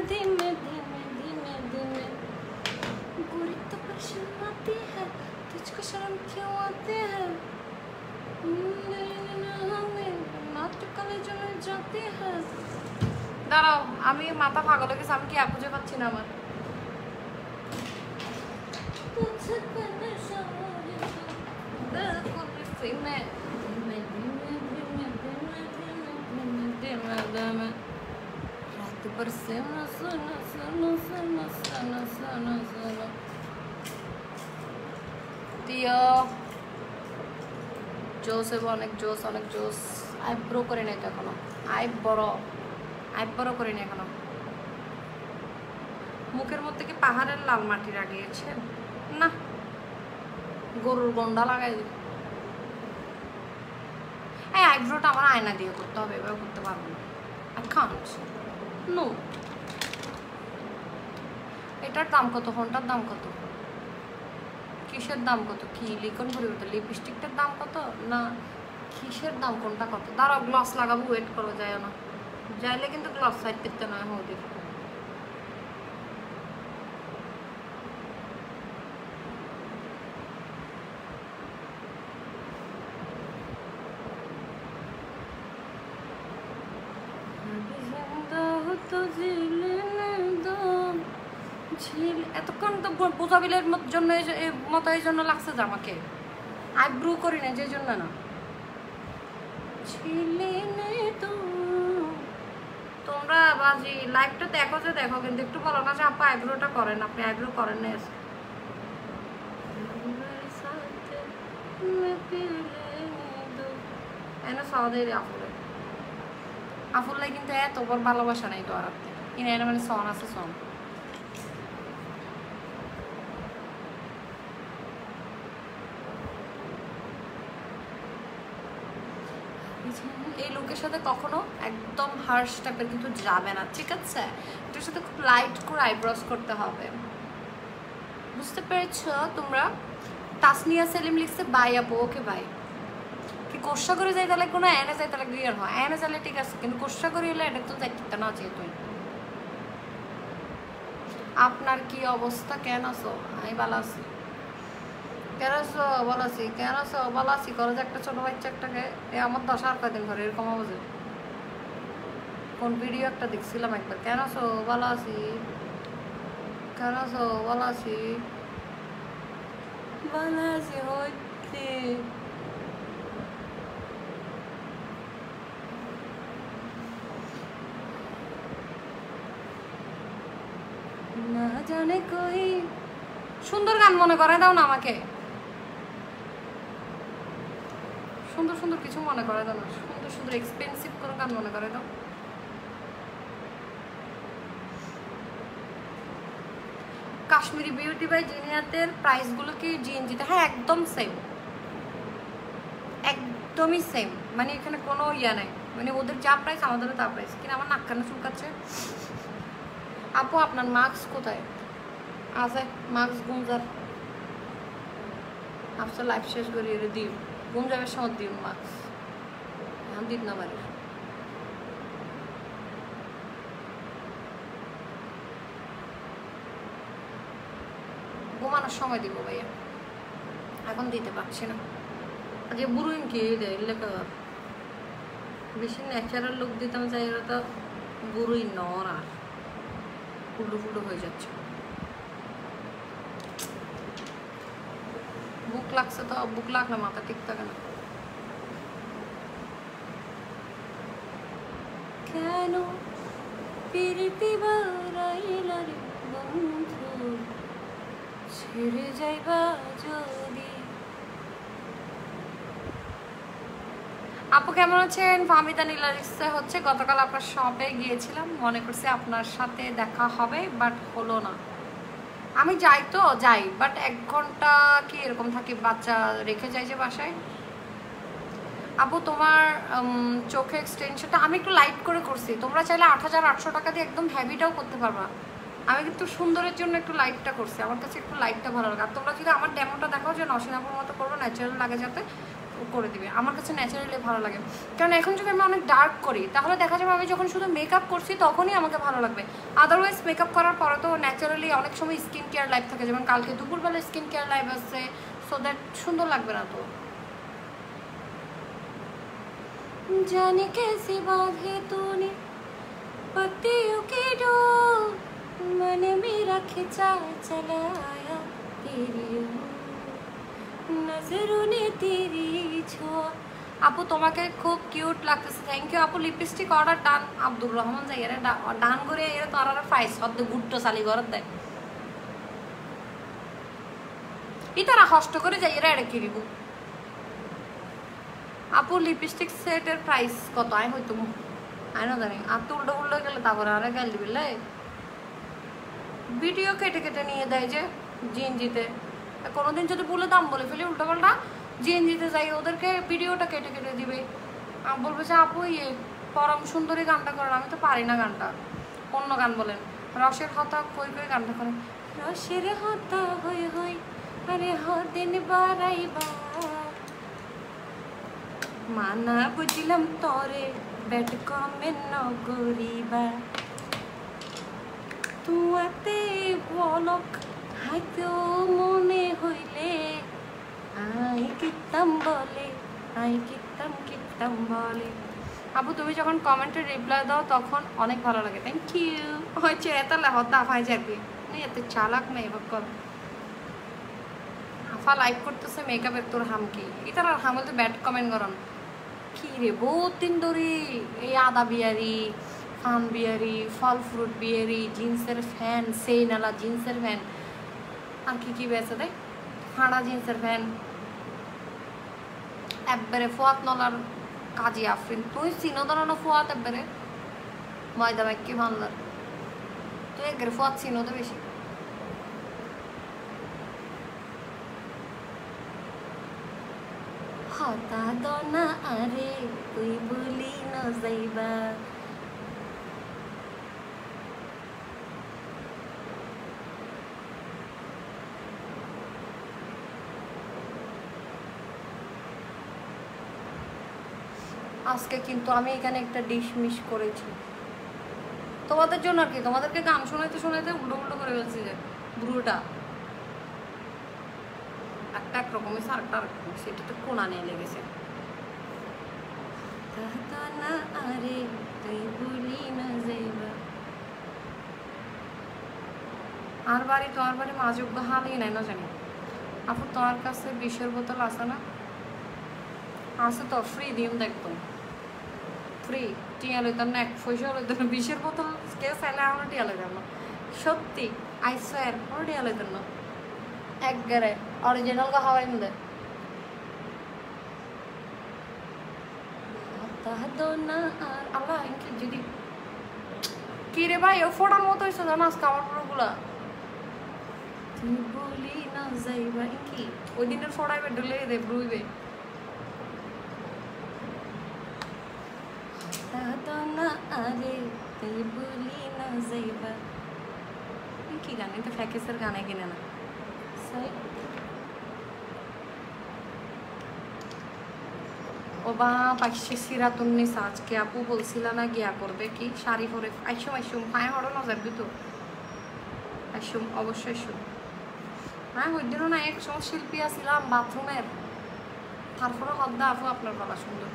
ধীমে ধীমে ধীমে ধীমে गोरी तो परेशान है तुझको शर्म क्यों आते हैं नाटकाले चले जाते हैं দাঁড়াও আমি মাথা পাগল হয়ে গেছে আমি কি খুঁজে পাচ্ছি না আমার রাত पर सुनो सुनो सुनो सुनो सुनो सुनो सुनो दियो জোস এবং অনেক জোস আইব্রো করে নাই তো এখনো আইব্রো করে নাই এখনো মুখের মধ্যে কি পাহাড়ের লাল মাটি লাগিয়েছে না গরুর গন্ডা লাগাই দিই এই আইব্রোটা আমার আয়না দিয়ে করতে হবে এভাবে করতে পারবো না আই কান্ট নো এটার দাম কত ফোনটার দাম কত কিসের দাম কত কি লিখন পরিবর্তন লিপস্টিকটার দাম কত না কিসের দাম কোনটা কত দাঁড়াও গ্লস লাগাবো ওয়েট করো যায় না যাইলে কিন্তু গ্লস সাইড করতে নয় হৌদি এতক্ষণ তো বোঝাবিলের জন্য মতো এই জন্য লাগছে যে আমাকে আইব্রু করি না যে জন্য না তোমরা বাজি লাইভটা দেখো যে দেখো কিন্তু একটু বলো না যে আপা আইব্রোটা করেন আপনি আইব্রো করেন না আফুল্লাই কিন্তু এত বড় ভালোবাসা নাই তো আর কিনে এনে মানে সন আছে সন এই লুকের সাথে কখনো একদম হার্শ টাইপের কিন্তু যাবে না ঠিক আছে এটার সাথে খুব লাইট করে আইব্রোস করতে হবে বুঝতে পেরেছো তোমরা তাসনিয়া সেলিম লিখছে বাই আপু ওকে বাই কি কোশ্চা করে যাই তাহলে কোনো এনে যাই তাহলে ক্লিয়ার হয় এনে যাইলে ঠিক আছে কিন্তু কোশ্চা করে এলে এটা তো যাইতে না যেহেতু আপনার কি অবস্থা কেন আছো আমি ভালো আছি কেন আছো ভালো আছি করো যে একটা ছোট বাচ্চা একটাকে আমার 10 আর কয়দিন ঘরে এরকম হবে কোন ভিডিও একটা দেখছিলাম একবার কেন আছো ভালো আছি হচ্ছে না জানে কই সুন্দর গান মনে করে দাও না আমাকে সুন্দর সুন্দর কিছু মনে করে দাও না সুন্দর সুন্দর এক্সপেন্সিভ কোনো গান মনে করে দাও কাশ্মীরি বিউটি বাই জিনিয়াতের প্রাইসগুলো কি জিএনজিতে হ্যাঁ একদমই সেম মানে এখানে কোনো ইয়া নাই মানে ওদের যা প্রাইস আমাদেরও তা প্রাইস কিন্তু আমার নাক কানে চুলকাচ্ছে আপু আপনার মাস্ক কোথায় আছে মাস্ক গুঞ্জার আপনার লাইফ শেষ করি দিও গুঞ্জাবের সময় দিও মাস্ক এখন দিত না পারি ঘুমানোর সময় দিব ভাইয়া এখন দিতে পারছি না আজকে বুড়ুইন কি লেখা বেশি ন্যাচারাল লুক দিতাম চাই এরা তো বুড়ুই নর আর ফুটো হয়ে যাচ্ছে বুক লাগছে তো বুক লাগলে মাথা ঠিক থাকে না কেন পিরিতি বারাইলা রে বন্ধু ছেড়ে যাইবা যদি আপু কেমন আছেন ফাহমিদা নীলারিক্সে হচ্ছে গতকাল আপনার শপে গিয়েছিলাম মনে করছি আপনার সাথে দেখা হবে বাট হলো না আমি যাই বাট 1 ঘন্টা কি এরকম থাকি বাচ্চা রেখে যাই যে বাসায় আপু তোমার চোখে এক্সটেনশনটা আমি একটু লাইট করে করছি তোমরা চাইলে 8800 টাকা দিয়ে একদম হেভিটাও করতে পারবা আমি কিন্তু সুন্দরের জন্য একটু লাইটটা করছি আমার কাছে একটু লাইটটা ভালো লাগে আর তোমরা যদি আমার ডেমোটা দেখাও যে নসিনাপুর মতো করবো ন্যাচারাল লাগে যাতে করে দিবে। আমার কাছে ন্যাচারালি ভালো লাগে, কারণ এখন যদি আমি অনেক ডার্ক করি তাহলে দেখা যাবে আমি যখন শুধু মেকআপ করছি তখনই আমাকে ভালো লাগবে। আদারওয়াইজ মেকআপ করার পরে তো ন্যাচারালি অনেক সময় স্কিন কেয়ার লাইভ থাকে, যেমন কালকে দুপুরবেলা স্কিন কেয়ার লাইভ আসছে, সো দ্যাট সুন্দর লাগবে না। তো जाने कैसी बात है तूने पत्तियों की डोर मन मेरा खिंचा चला आया तेरी नजरों ने तेरी ছোঁয়া। আপু তোমাকে খুব কিউট লাগতেছে, থ্যাংক ইউ আপু। লিপস্টিক অর্ডার ডান। আব্দুর রহমান যাই এরা ডান করে এরা তো আর ফাইস হদ্দ গুট্টো চালি ঘরত দেয় ইতারা কষ্ট করে যাই এরা এটা কিনিব। আপু লিপস্টিক সেটের প্রাইস কত? আমি হয়তো আমি না জানি। আর তো উল্টো উল্টো গেলে তারপরে আরে গাল দিবি লাই। ভিডিও কেটে কেটে নিয়ে দেয় যে জিএনজিতে, কোনোদিন যদি বলে দাম বলে ফেলি উল্টো পাল্টা, জিএনজিতে যাই ওদেরকে ভিডিওটা কেটে কেটে দিবে। আমি বলবো যে আপু ইয়ে পরম সুন্দরী গানটা করেন। আমি তো পারি না গানটা, অন্য গান বলেন। রসের হতা কই কই গানটা করেন। রসের হতা হই হই আরে হদিন বারাইবা মানা বুঝলাম তরে ব্যাট কমে নগরিবা তুয়াতে বলক হাইতো মনে হইলে আই কিতাম বলে আই কিতাম বলে। আপু তুমি যখন কমেন্টে রিপ্লাই দাও তখন অনেক ভালো লাগে। Thank you. হয়েছে এত হতা আফাই যাবি না, এত চালাক না এবার কর। আফা লাইক করতেছে মেকআপের তোর হাম কি এটার আর হাম বলতে ব্যাড কমেন্ট করন কি রে। বহুত দিন ধরে এই আদা বিয়ারি, ফান বিয়ারি, ফল ফ্রুট বিয়ারি, জিন্সের ফ্যান, সেই নালা জিন্সের ফ্যান, আর কি কি বেছে দেয় ফাঁড়া জিন্সের ফ্যান, একবারে ফোয়াত নলার কাজী আফরিন। তুই চিনো দাঁড়ানো ফোয়াত একবারে ময়দা ব্যাগকে ভানলার, তুই একবারে ফোয়াত চিনো তো বেশি। হতা দনা আরে তুই বলি না যাইবা আজকে কিন্তু আমি এখানে একটা ডিশ মিস করেছি তোমাদের জন্য। আর কি তোমাদেরকে গান শোনাইতে শোনাইতে উল্টো উল্টো করে ফেলছি যে ব্রুটা একটা একরকমের আরেকটা আরেকরকম, সেটা তো কোনা নিয়ে লেগেছে। আর বাড়ি তোমার বাড়ি মাযোগ্য হালই নাই না জানি। আপু তোমার কাছে বিষের বোতল আছে না? আছে তো, ফ্রি দিম দেখতো, ফ্রি। টিয়া লইতাম না, এক পয়সা লইতাম না। বিষের বোতল কেউ চাইলে আমরা টিয়া লইতাম না, সত্যি আই সোয়ার আমরা টিয়া লইতাম না। একবারে অরিজিনাল গা হাওয়াই মধ্যে আল্লাহ ইনকি যদি কি রে ভাই ও ফোটার মতো হয়েছে জানো আজকে আমার পুরোগুলা। তুই বলি না যাইবা ইনকি ওই দিনের ফোটাইবে ডলে দে ব্রুইবে আরে তুই বলি না যাইবা কি গান? এটা ফ্যাকেসের গানে কিনে না। ও বা পাইছে সিরাতুন্নিসা আজকে আপু বলছিল না গিয়া করবে কি শাড়ি পরে আইসুম আইসুম পায়ে হড়ো না যাবি তো আইসুম অবশ্যই আইসুম। হ্যাঁ ওই দিনও না এক সময় শিল্পী আসছিলাম বাথরুমের, তারপরে হদ্দা আপু আপনার গলা সুন্দর।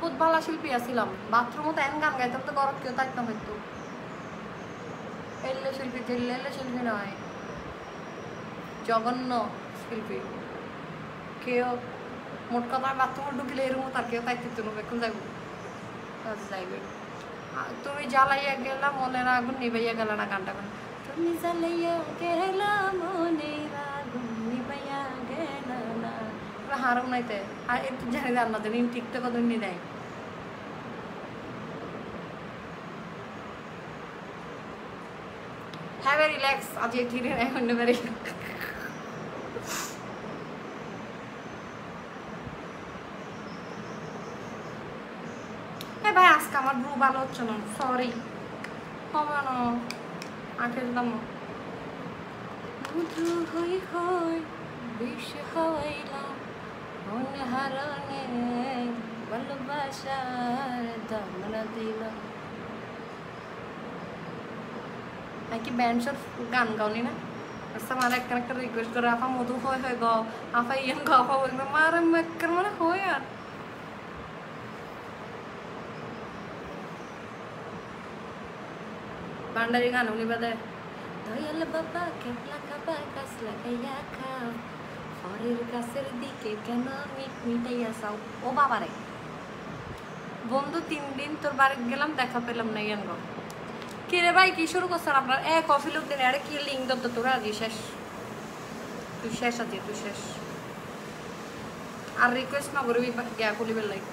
বহুত ভালো শিল্পী আসছিলাম, বাথরুমও তো এন গান গাইতাম তো গরত কেউ থাকতাম হয়তো। এলে শিল্পী এলে শিল্পী নয়, জঘন্য শিল্পী। কেউ মোট কথা বাথরুমে ঢুকলে এর মতো আর কেউ তাইতে তুমি এখন যাইব যাইবে। তুমি জ্বালাইয়া গেলা মনের আগুন নিবাইয়া গেল না গানটা গান। তুমি জ্বালাইয়া গেলা মনের আগুন নিবাইয়া গেল না, হারম নাইতে আর একটু জানি জান না জানি টিকটক কত নি দেয়। হ্যাভ এ রিল্যাক্স আজ এই ধীরে নাই অন্য বারে। হ্যাঁ ভাই আজকে আমার ব্রু ভালো হচ্ছে না, সরি হবে না। আঁকের দাম মধু হই হই বিষ হওয়াইলাম মন হারানে ভালোবাসার দাম না দিলাম। কি ব্যান্ডসর গান গাওনি না? আচ্ছা আমার একটা রিকোয়েস্ট করে আপা মধু হয় হয় গাও আপা ইয়ান গাও আপা বলবে মারে মেক্কার মানে হয় আর ভান্ডারি গান উনি বাদে দয়াল বাবা কেবলা খাবা কাছ লাগাইয়া খাও ফরের গাছের দিকে কেন মিট মিটাইয়া চাও। ও বাবারে বন্ধু 3 দিন তোর বাড়িতে গেলাম দেখা পেলাম না ইয়ান গো। কি রে ভাই কি শুরু করছেন আপনার? কফি লোক দিন আরে কি লিঙ্ক দত্ত তোরা আজ শেষ তুই শেষ আছে তুই শেষ আর রিকোয়েস্ট না করবি গ্যা খুলিবেন লাইক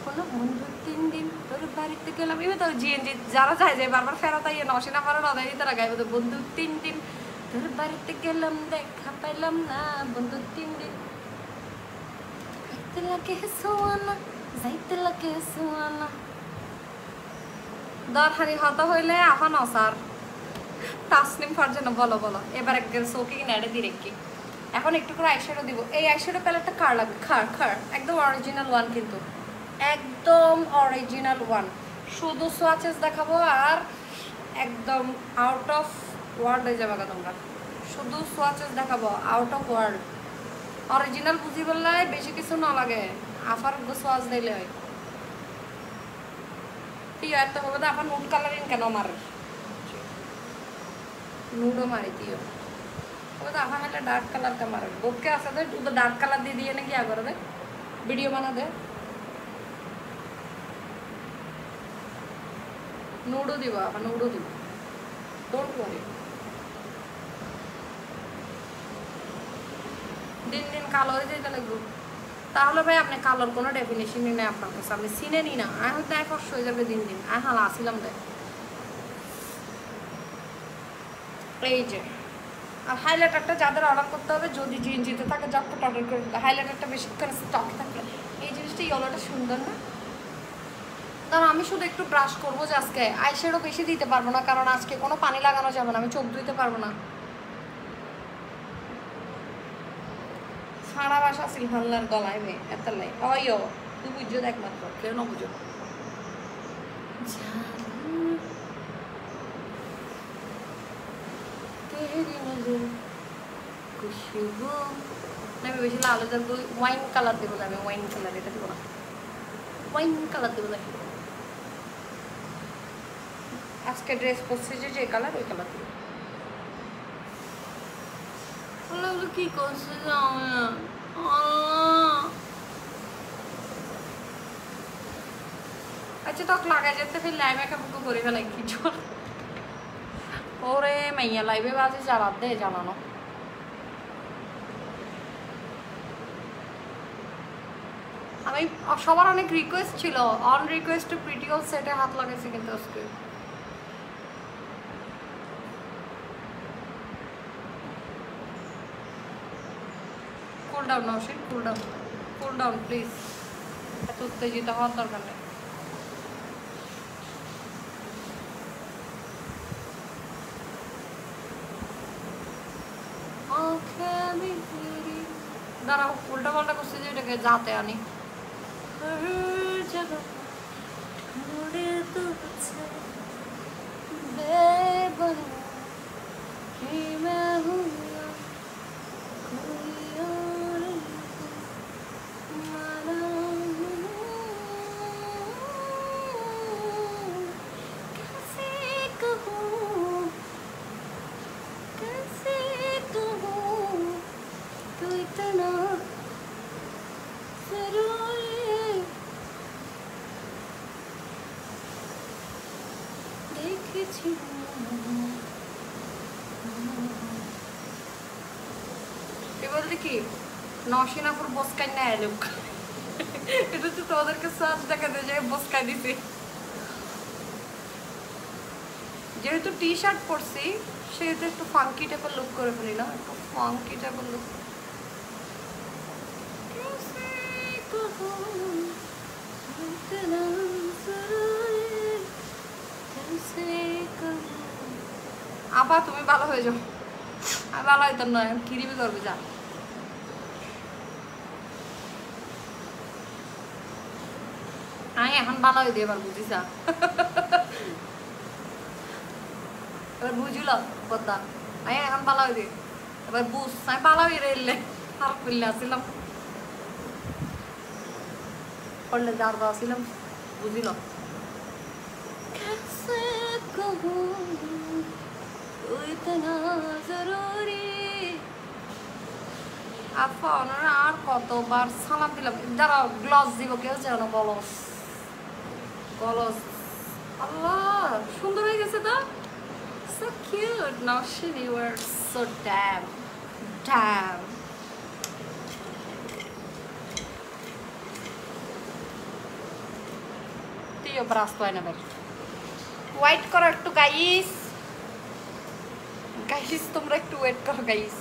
কোনো বন্ধু 3 দিন তোর বাড়িতে গেলাম এবার তো জিএনজি যারা যায় যায় বারবার ফেরত আইয়ে নশে না পারো না তারা গাইবে তো বন্ধু 3 দিন তোর বাড়িতে গেলাম দেখা পাইলাম না বন্ধু 3 দিন যাইতে লাগে সোয়ানা যাইতে লাগে সোয়ানা দরহারি হত হইলে আফান অসার তাসনিম ফারজানা বলো বলো এবার একদম সোকি নেড়ে দি রেখি এখন একটু করে আইশ্যাডো দিব। এই আইশ্যাডো প্যালেটটা কার লাগবে? খার একদম অরিজিনাল ওয়ান কিন্তু একদম অরিজিনাল ওয়ান শুধু সোয়াচেস দেখাবো আর একদম আউট অফ ওয়ার্ল্ড হয়ে যাবে তোমরা শুধু সোয়াচেস দেখাবো আউট অফ ওয়ার্ল্ড অরিজিনাল বুঝি বললে বেশি কিছু না লাগে আফার সোয়াচ দিলে হয় ঠিক আছে হবে তো আপনার নুড কালারিং কেন মারে নুডও মারি দিও হবে তো আপনার একটা ডার্ক কালার का मारे बोके आसा दे तू तो डार्क कलर दे दिए ना क्या कर दे वीडियो बना दे নুডও দিব আপা নুডও দিব ডোন্ট ওয়ারি দিন দিন কালো হয়ে যেতে লাগবে তাহলে ভাই আপনি কালোর কোনো ডেফিনেশনই নেই আপনার কাছে আপনি চিনেনই না আমি হয়তো এক কষ্ট হয়ে যাবে দিন দিন আমি হাল আসিলাম দেখ এই যে আর হাইলাইটারটা যাদের অর্ডার করতে হবে যদি জিনজিতে থাকে যতটা অর্ডার করে হাইলাইটারটা বেশিক্ষণ স্টক থাকলে এই জিনিসটা ইয়েলোটা সুন্দর না কারণ আমি শুধু একটু ব্রাশ করবো যে আজকে আইশ্যাডো বেশি দিতে পারবো না কারণ আজকে কোনো পানি লাগানো যাবে না আমি চোখ ধুইতে পারবো না সারা বাসা সিলভান্লার গলায় মেয়ে এত লাই অয় তুই বুঝছো একমাত্র কেউ না বুঝো আমি বেশি লাল যাবো ওয়াইন কালার দেবো আমি ওয়াইন কালার এটা দেবো না ওয়াইন কালার দেবো নাকি আজকে ড্রেস পরছি যে কালার ওই কালার দেবো কি করছে আচ্ছা তক লাগাই যেতে ফির লাই মেকআপ করে ফেলাই কিছু ওরে মাইয়া লাইভে বাজে জ্বালাত দে জ্বালানো আমি সবার অনেক রিকোয়েস্ট ছিল অন রিকোয়েস্ট প্রিটিও সেটে হাত লাগাইছি কিন্তু আজকে cool down Nowshin cool down please এত উত্তেজিত হওয়ার দরকার নেই দাঁড়াও উল্টা পাল্টা করছি যে এটাকে যাতে আনি কি নশিনাপুর বসকাই নেয় লোক এটা তো তোদেরকে সাজ দেখাতে যায় বসকাই দিতে যেহেতু টি শার্ট পরছি সেহেতু একটু ফাঙ্কি টাইপের লুক করে ফেলি না একটু ফাঙ্কি টাইপের লুক আপা তুমি ভালো হয়ে যাও, আমি ভালো হইতাম না, কিরিবি করবে যা। আমি এখন ভালো হয়ে দিয়ে এবার বুঝিস, এবার বুঝিল পদ্মা, আমি এখন ভালো হয়ে দিয়ে এবার বুঝ, আমি ভালো হয়ে এলে আর করলে আসছিলাম পড়লে যার আসছিলাম বুঝিল। আপা ওনারা আর কতবার সালাম দিলাম, যারা গ্লস দিব কেউ যেন গলস গলস। আল্লাহ সুন্দর হয়ে গেছে তো, so cute. Now Shini, you are so damn তুইও ব্রাশ তো হয় না বের, ওয়েট করো একটু গাইস, গাইস তোমরা একটু ওয়েট করো গাইস।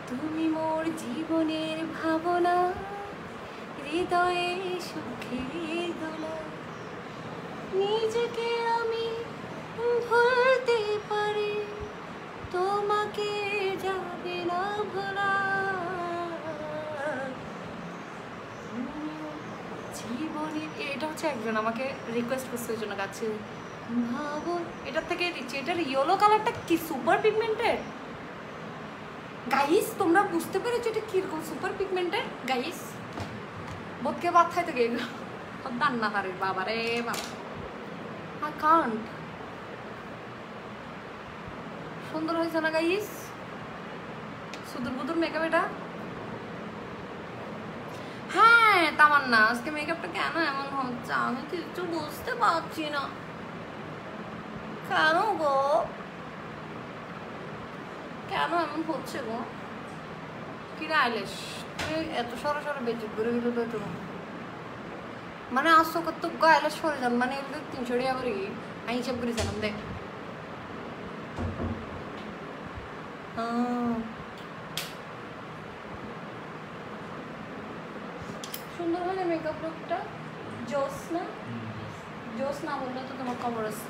তুমি মোর জীবনের ভাবনা, হৃদয়ে সুখের দোলা, নিজেকে আমি ভুলতে পারি, তোমাকে যাবে না ভোলা, জীবনে। এটা হচ্ছে একজন আমাকে রিকোয়েস্ট করছে, ওই জন্য গাছে ভাবো, এটার থেকে দিচ্ছি। এটার ইয়েলো কালারটা কি সুপার পিগমেন্টেড গাইস, তোমরা বুঝতে পেরেছো এটা কিরকম সুপার পিগমেন্টেড গাইস? বোধকে বাদ খাইতে গিয়ে দান্না তারে বাবা রে বাবা, I can't। সুন্দর হয়েছে না গাইস? সুদূর বুদুর মেকআপ এটা। হ্যাঁ তামান্না, আজকে মেকআপটা কেন এমন হচ্ছে আমি কিছু বুঝতে পারছি না, কেন গো, কেন এমন হচ্ছে গো? কিরা আইলেশ তুমি এত সরা সরা বেঁচে ঘুরে ঘুরে তো তুমি মানে আসো কত গাইলেশ সরে যান, মানে এগুলো 300 টাকা করে আমি হিসাব করেছিলাম দেখ। সুন্দর হয় না মেকআপ লুকটা? জোস না? জোস না বললে তো তোমার খবর আছে।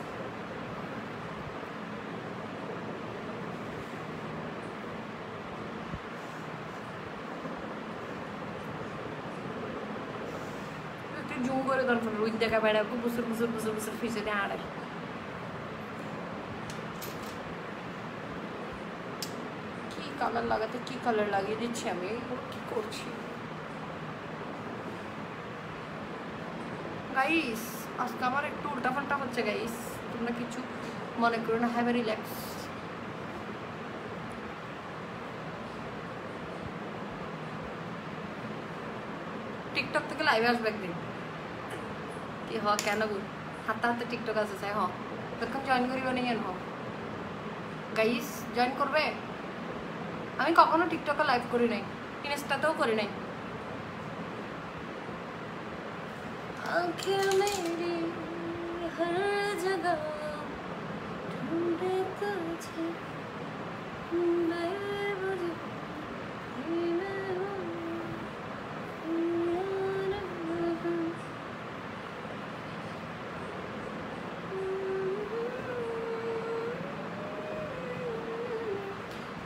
জুম করে দরকার ওই দেখা বেড়া বুসুর বুসুর বুসুর বুসুর ফিসে দিয়ে আড়ে। কি কালার লাগাতে কি কালার লাগিয়ে দিচ্ছি আমি, কি করছি গাইস? আজকে আমার একটু উল্টাপাল্টা হচ্ছে গাইস, তোমরা কিছু মনে করো না, হ্যাভ এ রিল্যাক্স। টিকটক থেকে লাইভে আসবে একদিন কি হ? কেন গো হাতে হাতে টিকটক আছে চাই হ, তখন জয়েন করিব নি হ গাইস? জয়েন করবে? আমি কখনো টিকটকে লাইভ করি নাই, ইনস্টাতেও করি নাই। आँखें मेरी हर जगह ढूंढे तुझे,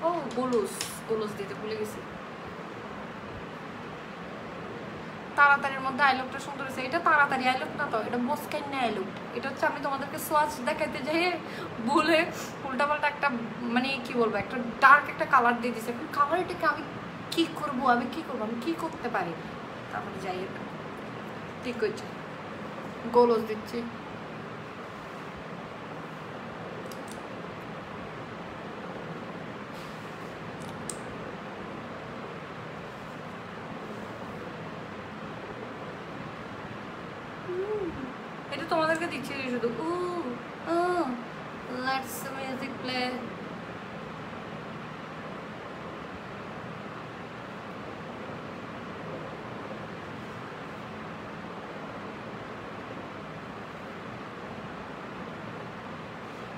ও গোলুস গোলুস দিতে ভুলে গেছি। তাড়াতাড়ির মধ্যে আইলুকটা সুন্দর হয়েছে। এটা তাড়াতাড়ি আইলুক না তো, এটা বসকাই না আইলুক। এটা হচ্ছে আমি তোমাদেরকে সোয়াচ দেখাইতে যাই ভুলে উল্টাপাল্টা একটা মানে কি বলবো একটা ডার্ক একটা কালার দিয়ে দিচ্ছে। এখন কালারটাকে আমি কি করবো, আমি কি করবো, আমি কি করতে পারি? তারপরে যাই এটা ঠিক করছে, গোলস দিচ্ছি। এটা তোমাদেরকে দিচ্ছি শুধু। Let's music play.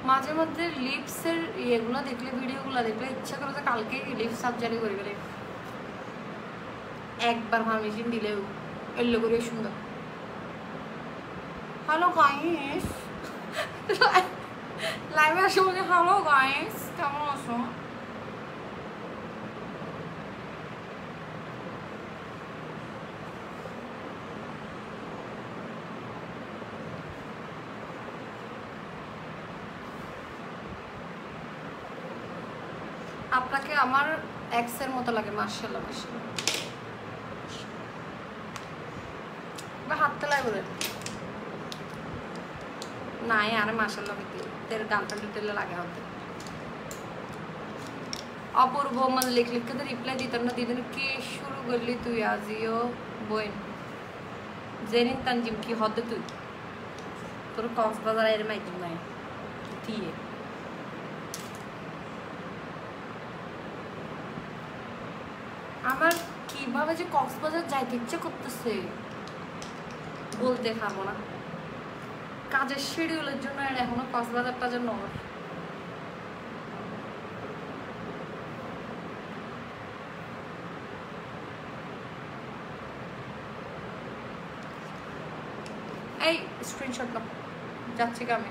মাঝে মধ্যে লিপসের ইয়েগুলো দেখলে, ভিডিওগুলো দেখলে ইচ্ছা করে যে কালকে লিপস সার্জারি করে গেলে একবার ভার্মিশন দিলেও এলো করে সুন্দর। হ্যালো গাইস, লাইভে আসো বলে হ্যালো গাইস, কেমন আছো? আপনাকে আমার এক্সের মতো লাগে। মাশাআল্লাহ মাশাআল্লাহ। বা হাত তোলাই বলে না यार माशाल्लाह बेटी तेरे गार्लफ्रेंड डिटेल लगे होते अपूर्व मन लिख लिख के रिप्लाई दी तरना दीदी ने की शुरू कर ली तू याजियो बोइन जेनिन तंजिम की हद तू তোর কক্সবাজার এর মাইকিং নাই দিয়ে আমার কিভাবে যে কক্সবাজার যাইতে ইচ্ছে করতেছে বলতে পারবো না। কাজের শিডিউলের জন্য এখনো কক্সবাজারটা যেন এই স্ক্রিনশট নাও যাচ্ছি আমি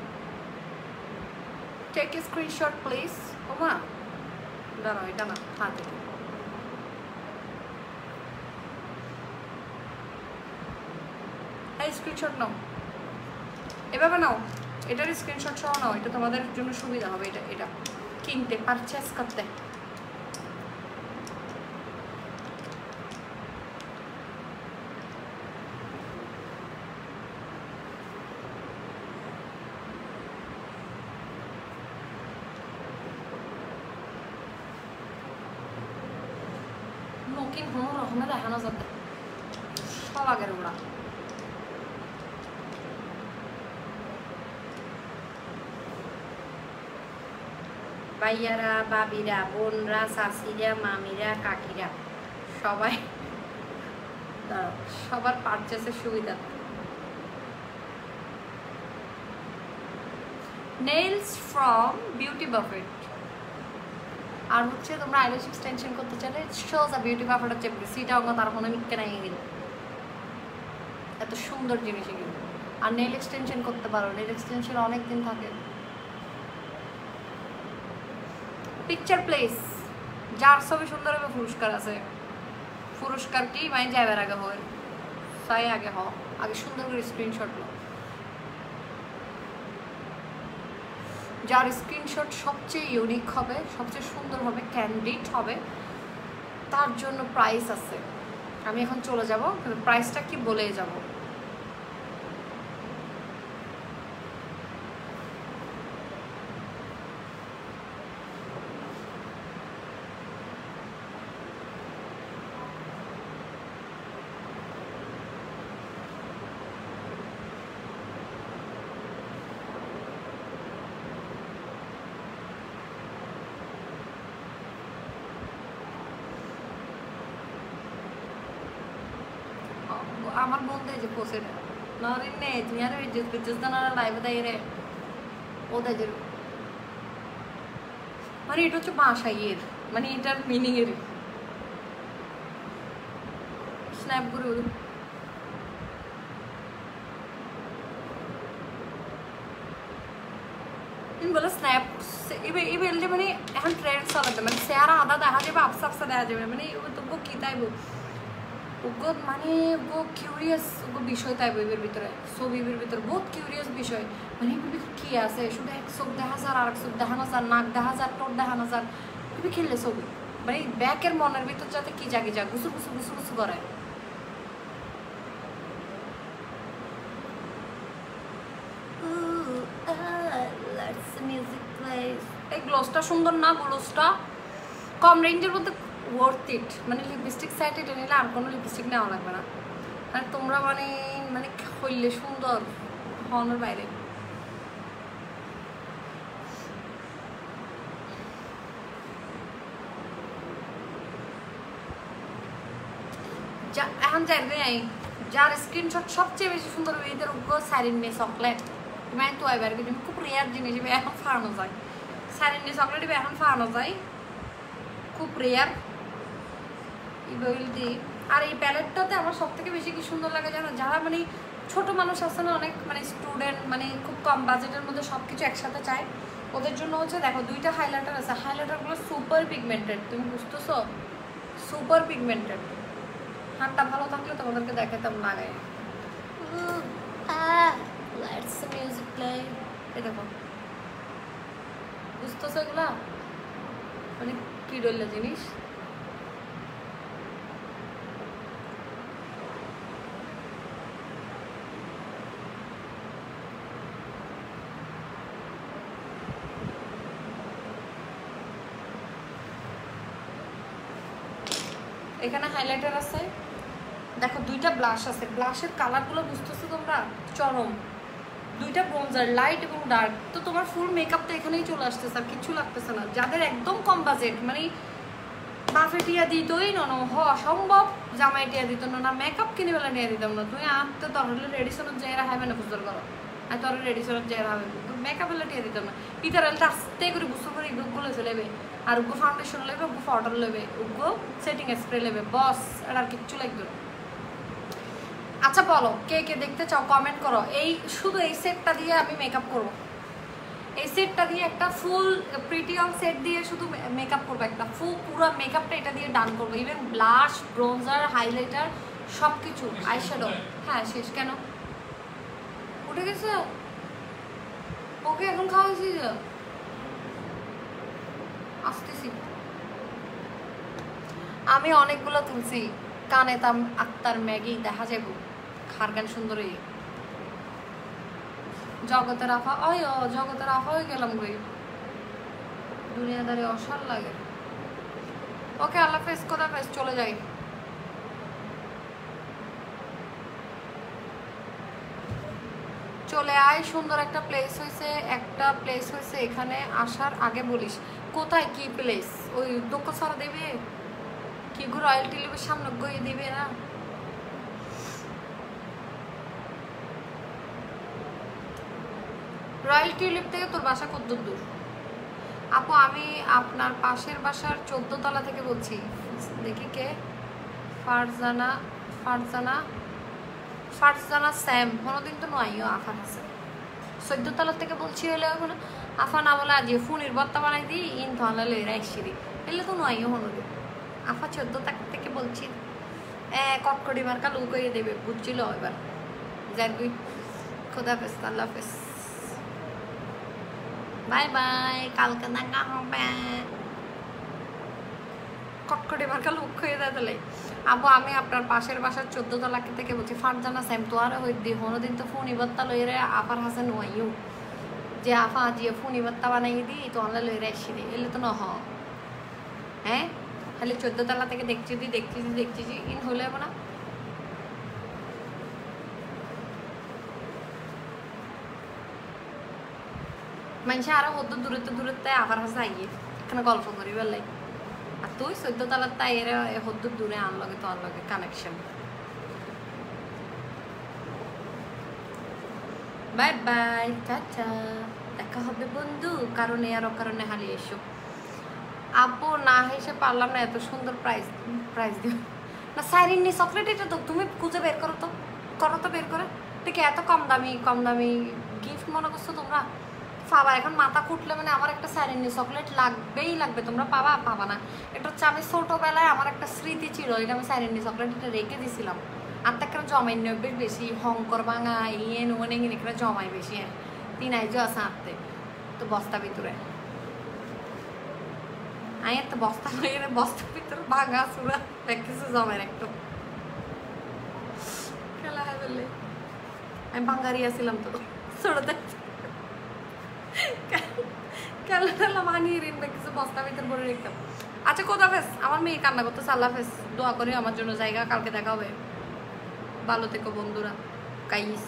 টেক এ স্ক্রিনশট প্লিজ। ওমা দাঁড়াও এটা না হাতে এই স্ক্রিনশট নাও এভাবে নাও এটার স্ক্রিনশট সহ নাও এটা তোমাদের জন্য সুবিধা হবে এটা এটা কিনতে পারচেস করতে। নকিন কোনো রকমে দেখানো যাবে সব আগের ওরা ভাইয়ারা বাবিরা বোনরা শাশিরা মামিরা কাকিরা সবাই সবার পারচেসের সুবিধা। নেইলস ফ্রম বিউটি বাফেট আর হচ্ছে তোমরা আইল্যাশ এক্সটেনশন করতে চাইলে সোজা বিউটি বাফেটের চেপে সিটা অঙ্গ তার কোনো মিক্কে নাই গেল এত সুন্দর জিনিস এগুলো। আর নেইল এক্সটেনশন করতে পারো, নেইল এক্সটেনশন অনেক দিন থাকে। পিকচার প্লেস যার ছবি সুন্দর হবে পুরস্কার আছে। পুরস্কার কি মানে যাবার আগে হয় তাই আগে আগে সুন্দর করে স্ক্রিনশট লো। যার স্ক্রিনশট সবচেয়ে ইউনিক হবে, সবচেয়ে সুন্দর হবে, ক্যান্ডিড হবে, তার জন্য প্রাইস আছে। আমি এখন চলে যাব, প্রাইসটা কি বলে যাব। আমার বন্ধু যে পোষে না রে নে তুমি আর জিজ্ঞাসা লাইভে দেয় রে ও দেয় মানে এটা হচ্ছে ভাষা ইয়ের মানে এটার মিনিং এর স্ন্যাপ করে বলে স্ন্যাপ এবার মানে এখন ট্রেন্ড চলাতে মানে চেহারা আদা দেখা যাবে আপসা আপসা দেখা যাবে মানে তবু কি তাইব ওগো মানে ওগো কিউরিয়াস ওগো বিষয় তাইব এর ভিতরে ছবির ভিতরে বহুত কিউরিয়াস বিষয় মানে এর ভিতরে কি আছে শুধু এক চোখ দেখা যার আর এক চোখ দেখানো যার নাক দেখা যার টোট দেখানো যার তুমি খেললে ছবি মানে ব্যাকের মনের ভিতর যাতে কি জাগে যা গুছু গুছু গুছু গুছু করে এই গ্লোসটা সুন্দর না গ্লোসটা কম রেঞ্জের মধ্যে ওয়ার্থ ইট মানে লিপস্টিক সাইড এটা নিলে আর কোনো লিপস্টিক নেওয়া লাগবে না আর তোমরা মানে মানে হইলে সুন্দর হনের বাইরে যা এখন যাই যার স্ক্রিনশট সবচেয়ে বেশি সুন্দর এদের উগ্র সারিন মে চকলেট মানে তো এবার কিন্তু খুব রেয়ার জিনিস এখন ফাড়ানো যায় সারিন মে চকলেট এখন ফাড়ানো যায় খুব রেয়ার দি আর এই প্যালেটটাতে আমার সব থেকে বেশি কি সুন্দর লাগে জানো যারা মানে ছোট মানুষ আছে না অনেক মানে স্টুডেন্ট মানে খুব কম বাজেটের মধ্যে সব কিছু একসাথে চায় ওদের জন্য হচ্ছে দেখো দুইটা হাইলাইটার আছে, হাইলাইটারগুলো সুপার পিগমেন্টেড, তুমি বুঝতেছো? Super pigmented. হাতটা ভালো থাকলে তোমাদেরকে দেখাতাম লাগাই। Let's music play. এই দেখো, বুঝতেছো এগুলা মানে কি ডলে জিনিস। এখানে হাইলাইটার আছে, দেখো দুইটা ব্লাশ আছে, ব্লাশের কালারগুলো বুঝতেছো তোমরা চরম। দুইটা ব্রোঞ্জার, লাইট এবং ডার্ক। তো তোমার ফুল মেকআপটা এখানেই চলে আসতেছে, আর কিছু লাগতেছে না। যাদের একদম কম বাজেট, মানে বাফে টিয়া দিতই না অসম্ভব, জামাই টিয়া দিত না, মেকআপ কিনে বেলা নিয়ে দিতাম না। তুমি আনতে তোর হলে রেডিসনের জায়গা হবে না বুঝতে করো, আর তোর রেডিসনের জায়গা হবে মেকআপ হলে টিয়া দিতাম না। পিতার হলে আস্তে করে বুঝতে করে গুলো লেবে, আর উগ্র ফাউন্ডেশন লেবে, উগ্র পাউডার লেবে, উগ্র সেটিং স্প্রে লেবে, বস। এটা আর কিচ্ছু লাগবে না। আচ্ছা বলো কে কে দেখতে চাও, কমেন্ট করো। এই শুধু এই সেটটা দিয়ে আমি মেকআপ করবো, এই সেটটা দিয়ে একটা ফুল প্রিটি অল সেট দিয়ে শুধু মেকআপ করবো, একটা পুরো মেকআপটা এটা দিয়ে ডান করবো। ইভেন ব্লাশ, ব্রোঞ্জার, হাইলাইটার সব কিছু, আইশ্যাডো। হ্যাঁ শেষ কেন? উঠে গেছে? ওকে এখন খাওয়া হয়েছি, আসতেছি। আমি অনেকগুলো তুলছি, কানে তাম আক্তার ম্যাগি দেখা যাবো, খারগান সুন্দরী, জগতের আফা। ওই জগতের আফা হয়ে গেলাম গই, দুনিয়াদারি অসার লাগে। ওকে আল্লাহ হাফেজ, খোদা হাফেজ, চলে যাই। চলে আয়, সুন্দর একটা প্লেস হয়েছে, একটা প্লেস হয়েছে এখানে আসার আগে বলিস কোথায় কি প্লেস। ওই দোকা সারা দেবে কি গো, রয়্যাল টিলিপের সামনে গিয়ে দিবে না? রয়্যাল টিউলিপ থেকে তোর বাসা কত দূর? আপু আমি আপনার পাশের বাসার 14 তলা থেকে বলছি। দেখি কে? ফারজানা, ফারজানা, ফারজানা স্যাম। কোনোদিন তো নয়ও আফান আছে 14 তলা থেকে বলছি। হলে এখন আফা না বলে আজ ফোনের বত্তা বানাই দিই ইন থানা লইরা এসিরি, এলে তো নয়ও কোনোদিন। আফা 14 থেকে বলছি, কটকটি মার্কা লুক হয়ে দেবে, বুঝছিল এবার। যাই খোদা হাফেজ, আল্লাহ হাফেজ, বাই বাই, কালকে দেখা হবে। কটকটি মার্কা লুক হয়ে দেয় তাহলে। আপু আমি আপনার পাশের বাসার 14 তলা থেকে বলছি। ফারজানা স্যাম তো আর হই দি কোনোদিন তো ফোন ইবত্তা লইরে আফার হাসেন ওয়াইও যে আফা আজিয়ে ফোন ইবত্তা বানাই দি তো অনলাইন লইরে আসি দি, এলে তো ন হ্যাঁ। খালি 14 তলা থেকে দেখছি ইন হলে না। মানুষ আরো হতো দূরত্বে আবার হাসে আইয়ে এখানে গল্প করি বেলাই, আর তুই 14 তলার তাই এর হতো দূরে আনলগে তো আনলগে কানেকশন। বাই বাই, টাটা, দেখা হবে বন্ধু, কারণে আর অকারণে হারিয়ে এসো। আপু না হেসে পারলাম না, এত সুন্দর প্রাইস দিও না। সাইরিনি চকলেট এটা তো তুমি খুঁজে বের করো তো বের করে। ঠিক এত কম দামি গিফট মনে করছো তোমরা? পাবা এখন মাথা ফুটলে মানে আমার একটা সাইরিনি চকলেট লাগবে। তোমরা পাবা না। এটা হচ্ছে আমি ছোটোবেলায় আমার একটা স্মৃতি ছিল, এটা আমি সাইরিনি চকলেট এটা রেখে দিছিলাম। আর তাকে জমাই নেবের বেশি, হংকর ভাঙা ইয়ে নুনে এখানে জমাই বেশি। হ্যাঁ 3 আইজও আছে আনতে, তো বস্তা ভিতরে আমি একটা বস্তা হয়ে বস্তার ভিতরে ভাঙা চূড়া কিছু জমাই একটু খেলা হয় বললে। আমি বাঙালি আসছিলাম তো ছোটতে, খেলা ভাঙিয়ে ঋণ কিছু বস্তার ভিতরে ভরে রেখতাম। আচ্ছা খোদা হাফেজ, আমার মেয়ে কান্না করতেছে, আল্লাহ হাফেজ। দোয়া করি আমার জন্য জায়গা, কালকে দেখা হবে। ভালো থেকো বন্ধুরা, গাইস।